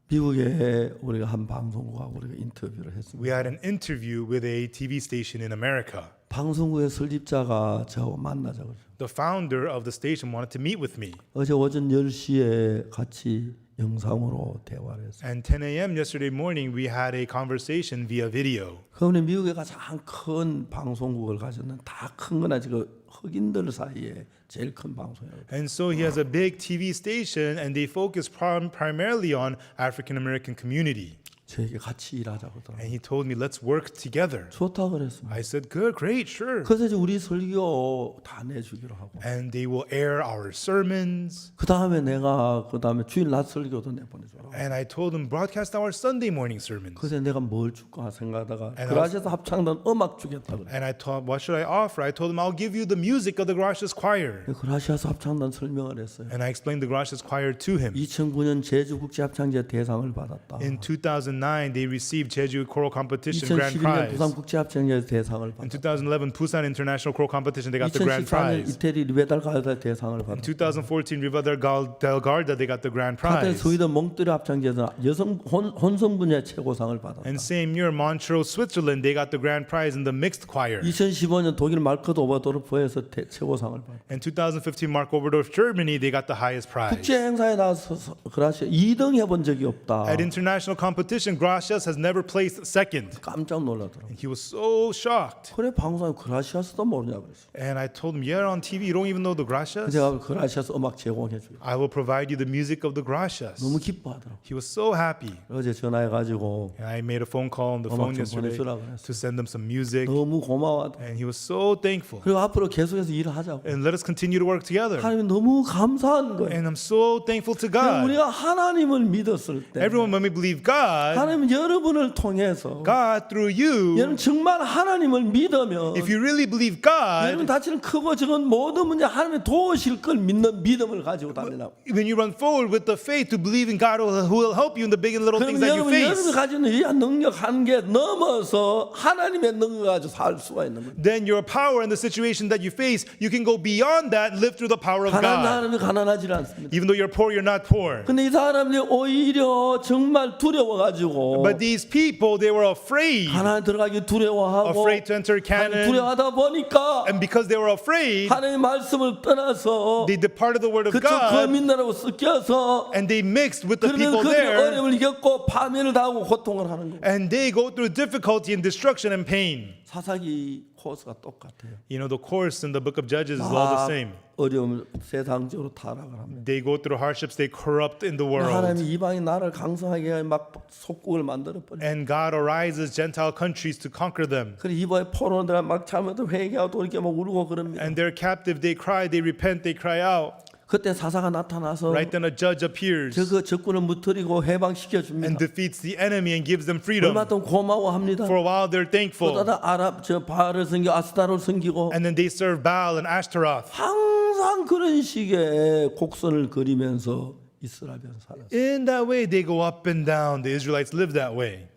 미국에 우리가 한 방송국하고 우리가 인터뷰를 했습니다. We had an interview with a TV station in America. 방송국의 설립자가 저하고 만나자고 그래요. The founder of the station wanted to meet with me. 어제 오전 10시에 같이 영상으로 대화를 했어요. And 10 a.m. yesterday morning, we had a conversation via video. 그분이 미국에 가장 큰 방송국을 가졌는데 다 큰 건 아직 흑인들 사이에 제일 큰 방송이에요. And so he has a big TV station, and they focus primarily on African American community. 저에게 같이 일하자고 하더라고요. And he told me, let's work together. 좋다 그랬습니다. I said, good, great, sure. 그래서 이제 우리 설교 다 내주기로 하고 And they will air our sermons. 그 다음에 내가 그 다음에 주일 낮 설교도 내보내줘라. And I told them, broadcast our Sunday morning sermons. 그래서 내가 뭘 줄까 생각하다가 And 그라시아서 합창단 음악 주겠다 그래. And I thought, what should I offer? I told them, I'll give you the music of the Gracious Choir. 그라시아서 합창단 설명을 했어요. And I explained the Gracious Choir to him. 2009년 제주국제합창제 대상을 받았다. In 2009, 2009, they received Jeju Choral Competition Grand 2011년 Prize. 부산 국제합창제 대상을 In 받았고 2011, Busan International Choral Competition, they got the grand 2014년 prize. 이태리 리베달 가요대 대상을 In 받았고 2014, Riva del Garda, they got the grand 카테 prize. 스위든 몽트리 합창제에서 여성 혼성 분야 최고상을 받았다. And same year, Montreux, Switzerland, they got the grand prize in the mixed choir. 2015년 독일 마르크 오버도르프에서 최고상을 받았다. In 2015, Mark Oberdorf, Germany, they got the highest prize. 국제 행사에 나와서 그라시아 2등 해본 적이 없다. At international competition, Gracias has never placed second. 깜짝 놀라더라고. And he was so shocked. 그래 방송에 그라시아스도 모르냐 그랬어. And I told him, yeah, on TV, you don't even know the Gracias? 제가 그라시아스 음악 제공해 줘요. I will provide you the music of the Gracias. 너무 기뻐하더라고. He was so happy. 어제 전화해가지고 And I made a phone call on the phone 음악 좀 yesterday 보내주라 그랬어. to send them some music. 너무 고마워. And he was so thankful. 그리고 앞으로 계속해서 일을 하자고. And let us continue to work together. 하나님이 너무 감사한 거예요. And I'm so thankful to God. 우리가 하나님을 믿었을 때 Everyone, when we believe God, 하나님 여러분을 통해서 God through you, 여러분 정말 하나님을 믿으면 if you really believe 여러분 God, 다치는 크고 적은 모든 문제 하나님이 도우실 걸 믿는 믿음을 가지고 다니라고. when you run forward with the faith to believe in God who will help you in the big and little things 그러면 that you 여러분이 face, 가지는 이 능력 한계 넘어서 하나님의 능력 가지고 살 수가 있는 거예요. then your power and the situation that you face, you can go beyond that, live through the power of 가난한 God. 사람이 가난하지 않습니다. Even though you're poor, you're not poor. 근데 이 사람들이 오히려 정말 두려워가지고 But these people, they were afraid, 하나님 들어가기 두려워하고 afraid to enter Canaan. 두려워하다 보니까 And because they were afraid, 하나님의 말씀을 떠나서 they departed the word of 그쪽 God 거민나라고 섞여서 and they mixed with the 그러면 people 그들이 there. 어려움을 이겼고 파멸을 당하고 고통을 하는 거예요. And they go through difficulty and destruction and pain. 사사기 코스가 똑같아요. You know, the course in the book of Judges is all the same. 어려움 세상적으로 타락을 합니다. They go through hardships, they corrupt in the world. 하나님이 이방인 나라를 강성하게 막 속국을 만들어 버려. And God arises Gentile countries to conquer them. 그래 이번에 포로들 막 잘못을 회개하고 또 이렇게 막 울고 그럽니다. And they're captive, they cry, they repent, they cry out. 그때 사사가 나타나서 Right then a judge appears 그 적군을 무뜨리고 해방시켜 줍니다. and defeats the enemy and gives them freedom. 얼마 동안 고마워합니다. For a while they're thankful. 그러다 아랍 저 바알을 섬기고 아스타를 섬기고 And then they serve Baal and Ashtaroth. 항상 그런 식의 곡선을 그리면서 이스라엘 살았어요. In that way, they go up and down. The Israelites live that way.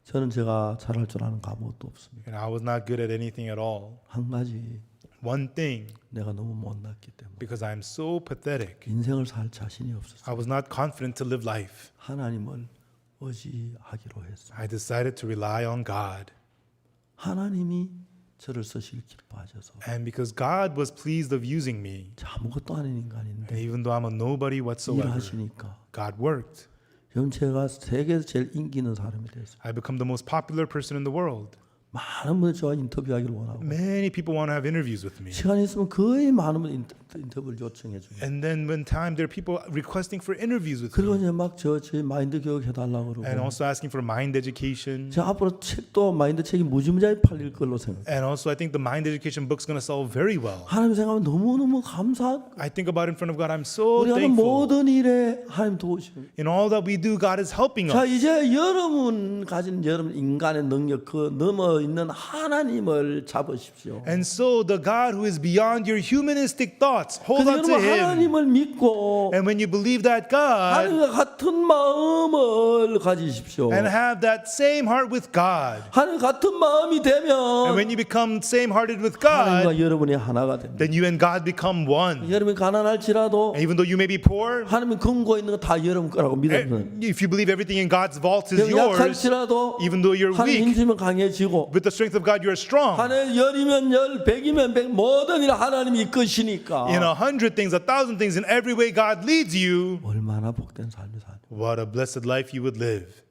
저는 제가 잘할 줄 아는 거 아무것도 없습니다. And I was not good at anything at all. 한 가지 One thing, 내가 너무 못났기 때문에 because I'm so pathetic, 인생을 살 자신이 없었어요. I was not confident to live life. 하나님을 의지하기로 했어요. I decided to rely on God. 하나님이 저를 쓰실 기뻐하셔서 And because God was pleased of using me, 아무것도 아닌 인간인데 and even though I'm a nobody whatsoever, 일하시니까 God worked. 여러분 제가 세계에서 제일 인기 있는 사람이 됐어요. I become the most popular person in the world. 많은 분들이 저와 인터뷰하기를 원하고 Many people want to have interviews with me. 시간이 있으면 거의 많은 분들이 인터뷰를 요청해 줘요. And then when time, there are people requesting for interviews with 그리고 me. 이제 막 저희 마인드 교육 해달라고 And 그러고 also asking for mind education. 저 앞으로 책도 마인드 책이 무지무지하게 팔릴 걸로 생각해요. And also I think the mind education book's going to sell very well. 하나님 생각하면 너무너무 감사하고 I think about it in front of God. I'm so 우리 하는 thankful. 모든 일에 하나님 도우시고 In all that we do, God is helping 자 us. 이제 여러분 가진 여러분 인간의 능력 그 넘어 있는 하나님을 잡으십시오. And so the God who is beyond your humanistic thoughts, hold 그래서 on to 여러분 Him. 하나님을 믿고 And when you believe that God 하나님과 같은 마음을 가지십시오. and have that same heart with God, 하나님 같은 마음이 and 되면 when you become same-hearted with God, 하나님과 여러분이 하나가 됩니다. then you and God become one. 여러분이 가난할지라도 And even though you may be poor, 하나님이 금고 있는 거 다 여러분 거라고 믿으면 if you believe everything in God's vault is 여러분 yours, 약할지라도 even though you're 하나님 weak, 힘주면 강해지고 with the strength of God you're strong. 하나님 열이면 열, 백이면 백 모든 일 하나님이 이끄시니까 In 100 things, 1,000 things, in every way God leads you, 얼마나 복된 삶을 사냐. what a blessed life you would live.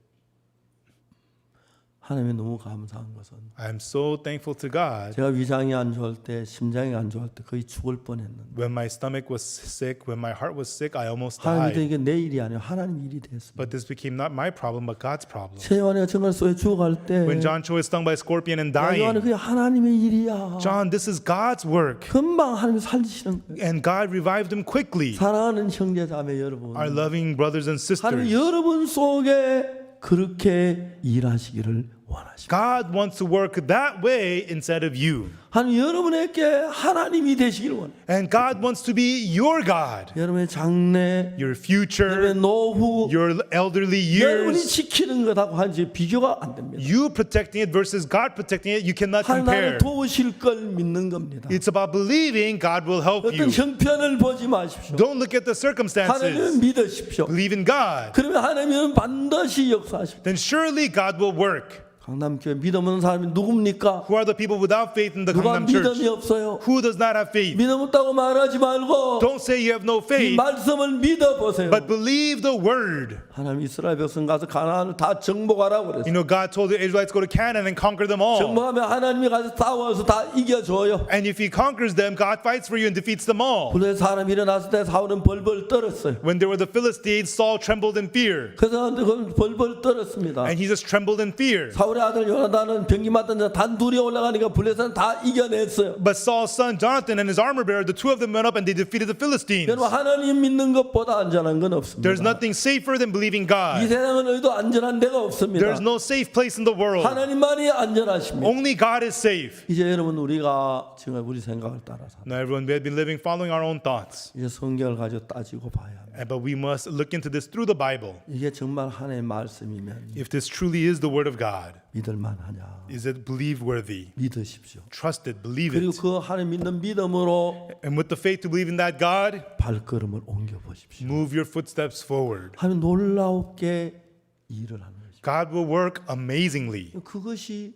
하나님이 너무 감사한 것은 I'm so thankful to God. 제가 위장이 안 좋을 때 심장이 안 좋을 때 거의 죽을 뻔했는데 When my stomach was sick, when my heart was sick, I almost 하나님이 died. 이게 내 일이 아니라 하나님 일이 됐습니다. But this became not my problem, but God's problem. 최요한이가 정말 쏘에 죽어갈 때 When John Cho is stung by a scorpion and 요한이 dying, 그게 하나님의 일이야. John, this is God's work. 금방 하나님이 살리시는 거예요. And God revived him quickly. 사랑하는 형제자매 여러분, Our loving brothers and 하나님 sisters. 여러분 속에 그렇게 일하시기를 원하십니다. God wants to work that way instead of you. 하나님 여러분에게 하나님이 되시기를 원해요. And God wants to be your God. 여러분의 장래, Your future, 여러분의 노후, your elderly 여러분이 years. 지키는 것하고 한지 비교가 안 됩니다. You protecting it versus God protecting it, you cannot 하나님을 compare. 도우실 걸 믿는 겁니다. It's about believing God will help 어떤 you. 형편을 보지 마십시오. Don't look at the 하나님을 circumstances. 믿으십시오. Believe in God. 그러면 하나님은 반드시 역사하십니다. Then surely God will work. 강남교회 믿음 없는 사람이 누굽니까? Who are the people without faith in the 누가 Gangnam 믿음이 Church? 없어요? Who does not have faith? 믿음 없다고 말하지 말고 Don't say you have no 이 faith, 말씀을 믿어보세요. but believe the word. 하나님 이스라엘 백성 가서 가나안을 다 정복하라고 그랬어요. You know, God told the Israelites go to Canaan and conquer them all. 정복하면 하나님이 가서 싸워서 다 이겨줘요. And if he conquers them, God fights for you and defeats them all. 블레 사람이 일어났을 때 사울은 벌벌 떨었어요. When there were the Philistines, Saul trembled in fear. 그래서 그건 벌벌 떨었습니다. And he just trembled in fear. 사울의 아들 요나단은 병기 맞던 자 단둘이 올라가니까 블레셋은 다 이겨냈어요. But Saul's son Jonathan and his armor bearer, the two of them went up and they defeated the Philistines. 여러분 하나님 믿는 것보다 안전한 건 없습니다. There's nothing safer than believing 이 God. 세상은 어디도 안전한 데가 없습니다. There's no safe place in the world. 하나님만이 안전하십니다. Only God is safe. 이제 여러분 우리가 지금 우리 생각을 따라서 Now, everyone, we have been living following our own thoughts. 이제 성경을 가지고 따지고 봐야 합니다. But we must look into this through the Bible. 이게 정말 하나님의 말씀이면 If this truly is the Word of God, 믿을 만하냐? is it believe worthy? 믿으십시오. Trust it, believe 그리고 it. 그 하나님 믿는 믿음으로 And with the faith to believe in that God, 발걸음을 옮겨 보십시오. move your footsteps forward. 하나님 놀랍게 일을 하는 것입니다. God will work amazingly. 그것이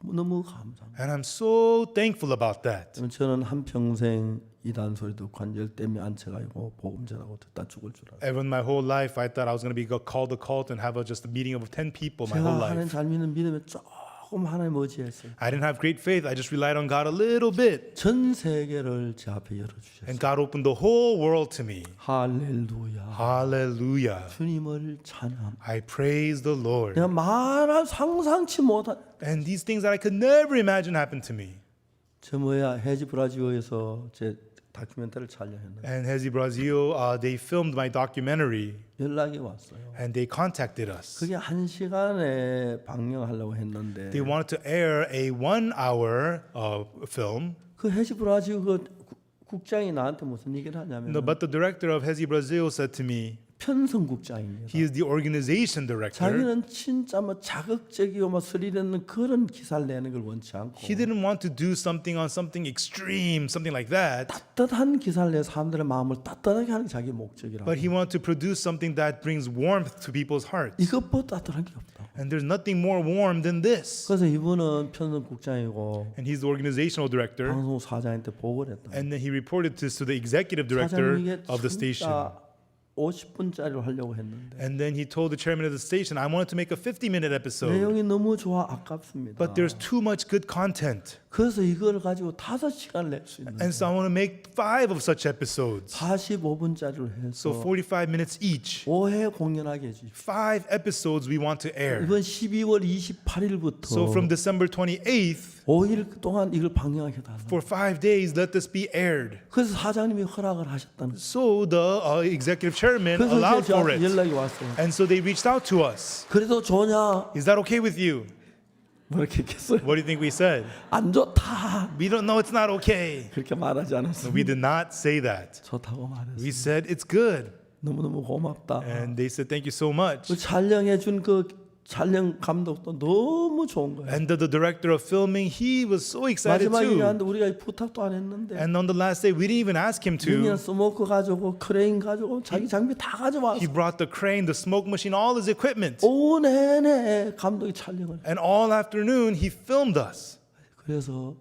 너무 감사합니다. And I'm so thankful about that. 저는 한 평생 이단 소리 듣고 관절 때문에 안쳐가지고 복음 전하고 듣다 죽을 줄 알았어요. Even my whole life, I thought I was going to be called a cult and have just a meeting of 10 people my whole 제가 하나님 life. 잘 믿는 믿음에 조금 하나님 의지했어요. I didn't have great faith. I just relied on God a little bit. 전 세계를 제 앞에 열어주셨어요. And God opened the whole world to me. 할렐루야. Hallelujah. 주님을 찬양합니다. I praise the Lord. 내가 말할 상상치 못한 And these things that I could never imagine happened to me. 저 뭐야 해지 브라지오에서 제 다큐멘터리를 촬영했는데 And Hezi Brazil, they filmed my documentary 연락이 왔어요. and they contacted us. 그게 1시간에 방영하려고 했는데 They wanted to air a 1-hour film. 그 해지 브라지오 그 국장이 나한테 무슨 얘기를 하냐면 No, but the director of Hezi Brazil said to me, 편성국장입니다. he is the organization director. 자기는 진짜 뭐 자극적이고 뭐 스릴 있는 그런 기사를 내는 걸 원치 않고 He didn't want to do something on something extreme, something like that. 따뜻한 기사를 내 사람들의 마음을 따뜻하게 하는 게 자기 목적이라고. But he wanted to produce something that brings warmth to people's hearts. 이것보다 따뜻한 게 없다. And there's nothing more warm than this. 그래서 이분은 편성국장이고 And he's the organizational director. 방송사장한테 보고를 했다. And then he reported this to the executive director 사장님 이게 of the station. 진짜 50분짜리로 하려고 했는데 And then he told the chairman of the station, I wanted to make a 50-minute episode. 내용이 너무 좋아 아깝습니다. But there's too much good content. 그래서 이걸 가지고 5시간 낼 수 있는 And so I want to make 5 of such episodes. 45분짜리로 So 해서 45 minutes each. 5회 공연하게 해주십시오. 5 episodes we want to air. 이번 12월 28일부터 So from December 28th, 5일 동안 이걸 방영하게 달라. for 5 days, let this be aired. 그래서 사장님이 허락을 하셨다는 거예요. So the executive chairman 그래서 allowed 이제 for 저한테 it. 연락이 왔어요. And so they reached out to us. 그래도 좋냐? Is that okay with you? 뭐 이렇게 했겠어요? What do you think we said? 안 좋다. We don't know, it's not okay. 그렇게 말하지 않았어요. We did not say that. 좋다고 말했어요. We said it's good. 너무너무 고맙다. And they said thank you so much. 그 촬영해 준 그 촬영 감독도 너무 좋은 거예요. And the director of filming, he was so excited 마지막에 too. 하는데 우리가 부탁도 안 했는데 And on the last day, we didn't even ask him 그냥 to. 스모크 가지고 크레인 가지고 자기 장비 다 가져왔어. He brought the crane, the smoke machine, all his equipment. 오후 내내 감독이 촬영을. And all afternoon, he filmed us. 그래서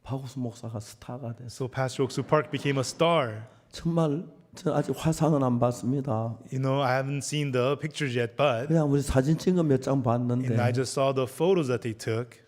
박우수 목사가 스타가 됐어. So Pastor Oksu Park became a star. 정말 저 아직 화상은 안 봤습니다. You know, I haven't seen the pictures yet, but 그냥 우리 사진 찍은 거 몇 장 and I 봤는데 just saw the photos that they took.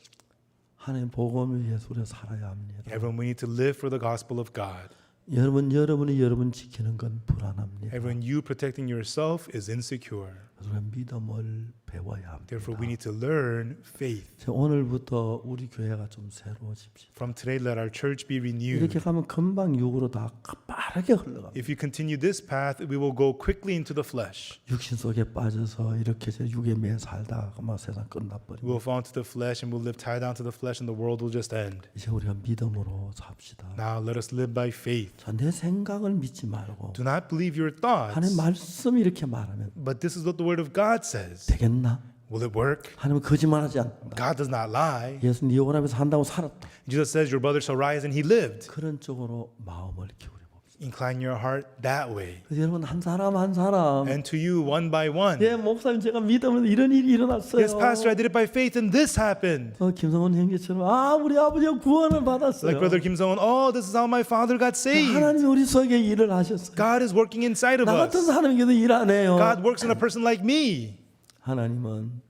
하나님 복음을 위해서 우리가 살아야 합니다. Everyone, we need to live for the gospel of God. 여러분이 여러분 지키는 건 불안합니다. Everyone, you protecting yourself is insecure. 우리가 믿음을 배워야 합니다. Therefore, we need to learn faith. 오늘부터 우리 교회가 좀 새로워집시다. From today, let our church be renewed. 이렇게 가면 금방 육으로 다 빠르게 흘러갑니다. If you continue this path, we will go quickly into the flesh. 육신 속에 빠져서 이렇게 저 육에 매 살다가 막 세상 We 끝나버립니다. will fall into the flesh and we'll live tied down to the flesh and the world will just end. 이제 우리가 믿음으로 삽시다. Now, let us live by faith. 자, 내 생각을 믿지 말고 Do not believe your 하나님 thoughts, 말씀이 이렇게 말하면 but this is what the word of God says. 되겠나? Will it work? 하나님은 거짓말하지 않는다. God does not lie. 예수 네 오라면서 한다고 살았다. Jesus says your brother shall rise and he lived. 그런 쪽으로 마음을 기울여 봅시다. Incline your heart that way. 그래서 여러분 한 사람 한 사람 And to you, one by one. 예 목사님 제가 믿으면 이런 일이 일어났어요. Yes, Pastor, I did it by faith and this happened. 김성원 형제처럼 우리 아버지가 구원을 받았어요. Like Brother Kim Song, oh, this is how my father got saved. 하나님이 우리 속에 일을 하셨어요. God is working inside of 나 같은 us. 사람에게도 일 안 해요. God works in a person like me. 하나님은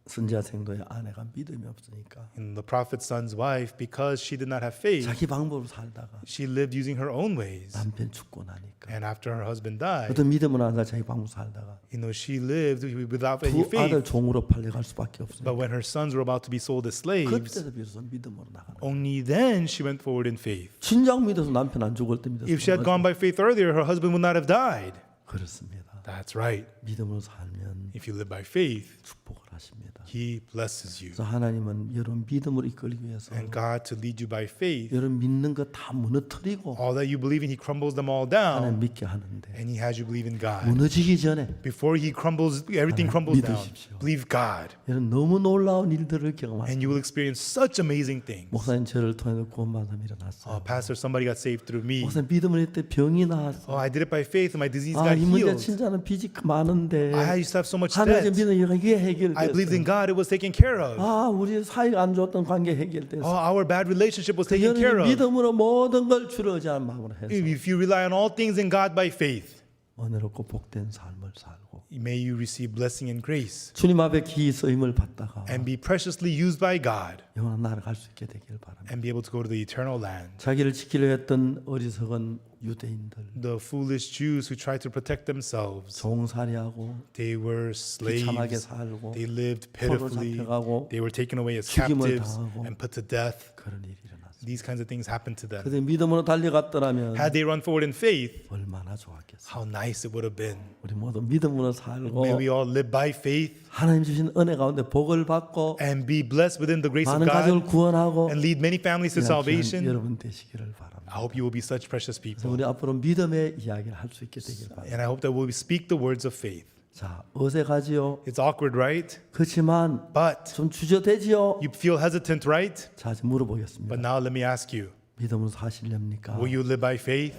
선지자 생도의 아내가 믿음이 없으니까 And the prophet's son's wife, because she did not have faith, 자기 방법으로 살다가 she lived using her own ways. 남편 죽고 나니까 And after her husband died, 어떤 믿음을 안 하다 자기 방법 살다가 she lived without any 두 아들 faith. 종으로 팔려갈 수밖에 없어요. But when her sons were about to be sold as slaves, 그때도 비로소 믿음으로 나가는 거예요. only then she went forward in faith. 진작 믿어서 남편 안 죽을 때 If she had 믿었어요. gone by faith earlier, her husband would not have died. 그렇습니다. That's right. 믿음으로 살면 If you live by faith, 축복을 하십니다. He blesses you. 그래서 하나님은 여러분 믿음으로 이끌기 위해서 And God, to lead you by faith, 여러분 믿는 거 다 무너뜨리고 all that you believe in, He crumbles them all 하나님 down. 믿게 하는데 And He has you believe in God. 무너지기 전에 Before He crumbles, everything crumbles down. 믿으십시오. Believe God. 여러분 너무 놀라운 일들을 경험합니다. And you will experience such amazing things. 목사님 저를 통해서 구원받은 사람이 일어났어요. Pastor, somebody got saved through me. 목사님 믿음을 했을 때 병이 나왔어요. I did it by faith and my disease got 이 문제 healed. 진짜는 빚이 많은데 I used to have so much 하나님 debt. 믿는 이게 I believed in 해결됐어요. God, it was taken care of. 우리 사이가 안 좋았던 관계 해결됐어요. Our bad relationship was taken care 여러분이 of. 믿음으로 모든 걸 주러지는 마음으로 해서 If you rely on all things in God by faith, 은혜롭고 복된 삶을 살고 may you receive blessing and grace 주님 앞에 기이 쓰임을 받다가 and be preciously used by God 영원한 나라를 갈 수 있게 되길 바랍니다. and be able to go to the eternal land. 자기를 지키려 했던 어리석은 유대인들 The foolish Jews who tried to protect themselves, 종살이하고 they were 비참하게 slaves. 살고 They lived 포로 pitifully. 잡혀가고 They were taken away as 죽임을 captives 당하고 and put to death. 그런 일이 일어났어요. These kinds of things happened to them. 그런데 믿음으로 달려갔더라면 Had they run forward in faith, 얼마나 좋았겠어요. how nice it would have been. 우리 모두 믿음으로 살고 May we all live by faith 하나님 주신 은혜 가운데 복을 받고 and be blessed within the grace of 많은 가족을 God 구원하고 and lead many families to 이런 귀한 salvation. 여러분 되시기를 바랍니다. I hope you will be such precious 그래서 people. 우리 앞으로 믿음의 이야기를 할 수 있게 되길 바랍니다. And I hope that we'll speak the words of faith. 자, 어색하지요. It's awkward, right? 그렇지만 But 좀 주저되지요. you feel hesitant, right? 자, 이제 물어보겠습니다. But now let me ask you, 믿음으로 사시렵니까? will you live by faith?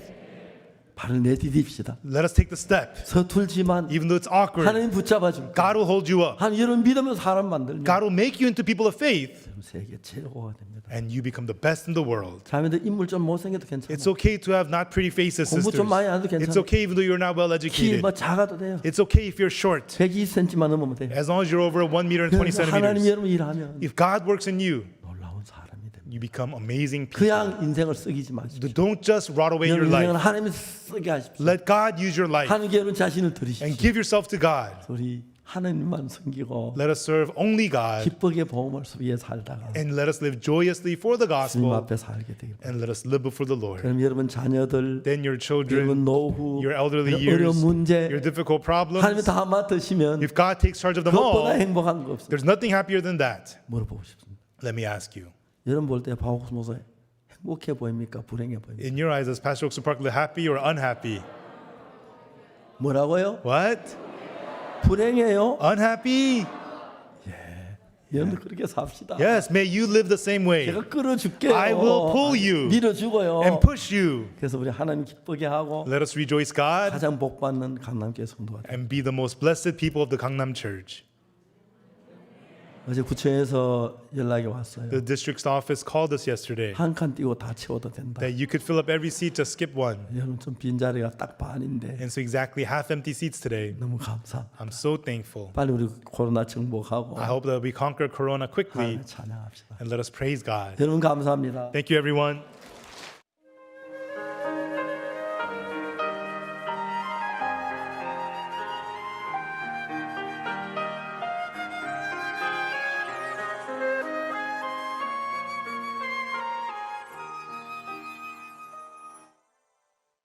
발을 내디딥시다. Let us take the step. 서툴지만 Even though it's awkward, 하나님 붙잡아 줍니다. God will hold you up. 하나님 여러분 믿으면 사람 만들면 God will make you into people of faith 여러분 세계 최고가 됩니다. and you become the best in the world. 자매들 인물 좀 못생겨도 괜찮아. It's okay to have not pretty faces, 공부 sisters. 좀 많이 안 해도 It's 괜찮아. okay even though you're not well 키 educated. 뭐 작아도 돼요. It's okay if you're short, 120cm만 넘으면 돼요. as long as you're over 1 meter and 20 그래서 하나님 centimeters. 여러분 일하면 If God works in you, 놀라운 사람이 됩니다. you become amazing people. 그냥 인생을 쓰기지 마십시오. Don't just rot away your 여러분 인생을 life. 하나님이 쓰게 하십시오. Let God use your life 하나님께 여러분 자신을 드리십시오. and give yourself to God. 우리 하나님만 섬기고 Let us serve only God 기쁘게 복음을 위해 살다가 and let us live joyously for the 주님 gospel 앞에 살게 되길 바랍니다. and let us live before the Lord. 그럼 여러분 자녀들, Then your 여러분 children, 노후, your elderly 어려운 years, 문제 your difficult 하나님이 problems, 다 맡으시면 if God takes charge of them 그것보다 all, 행복한 거 없어요. there's nothing happier than that. 물어보고 싶습니다. Let me ask you. 여러분 볼 때 바오스 목사 행복해 보입니까? 불행해 보입니까? In your eyes, is Pastor Oakson Park happy or unhappy? 뭐라고요? What? 불행해요? Unhappy? 여러분 그렇게 삽시다. Yes, may you live the same way 제가 끌어줄게요. I will pull you 밀어주고요. and push you. 그래서 우리 하나님 기쁘게 하고 Let us rejoice God 가장 복받는 강남교회 성도가 돼요. and be the most blessed people of the Gangnam Church. 어제 구청에서 연락이 왔어요. The district's office called us yesterday 한 칸 띄고 다 채워도 된다. that you could fill up every seat, just skip one. 여러분 좀 빈자리가 딱 반인데 And so exactly half empty seats today. 너무 감사. I'm so thankful. 빨리 우리 코로나 정복하고 I hope that we conquer Corona quickly 하나님 찬양합시다. and let us praise God. 여러분 감사합니다. Thank you, everyone.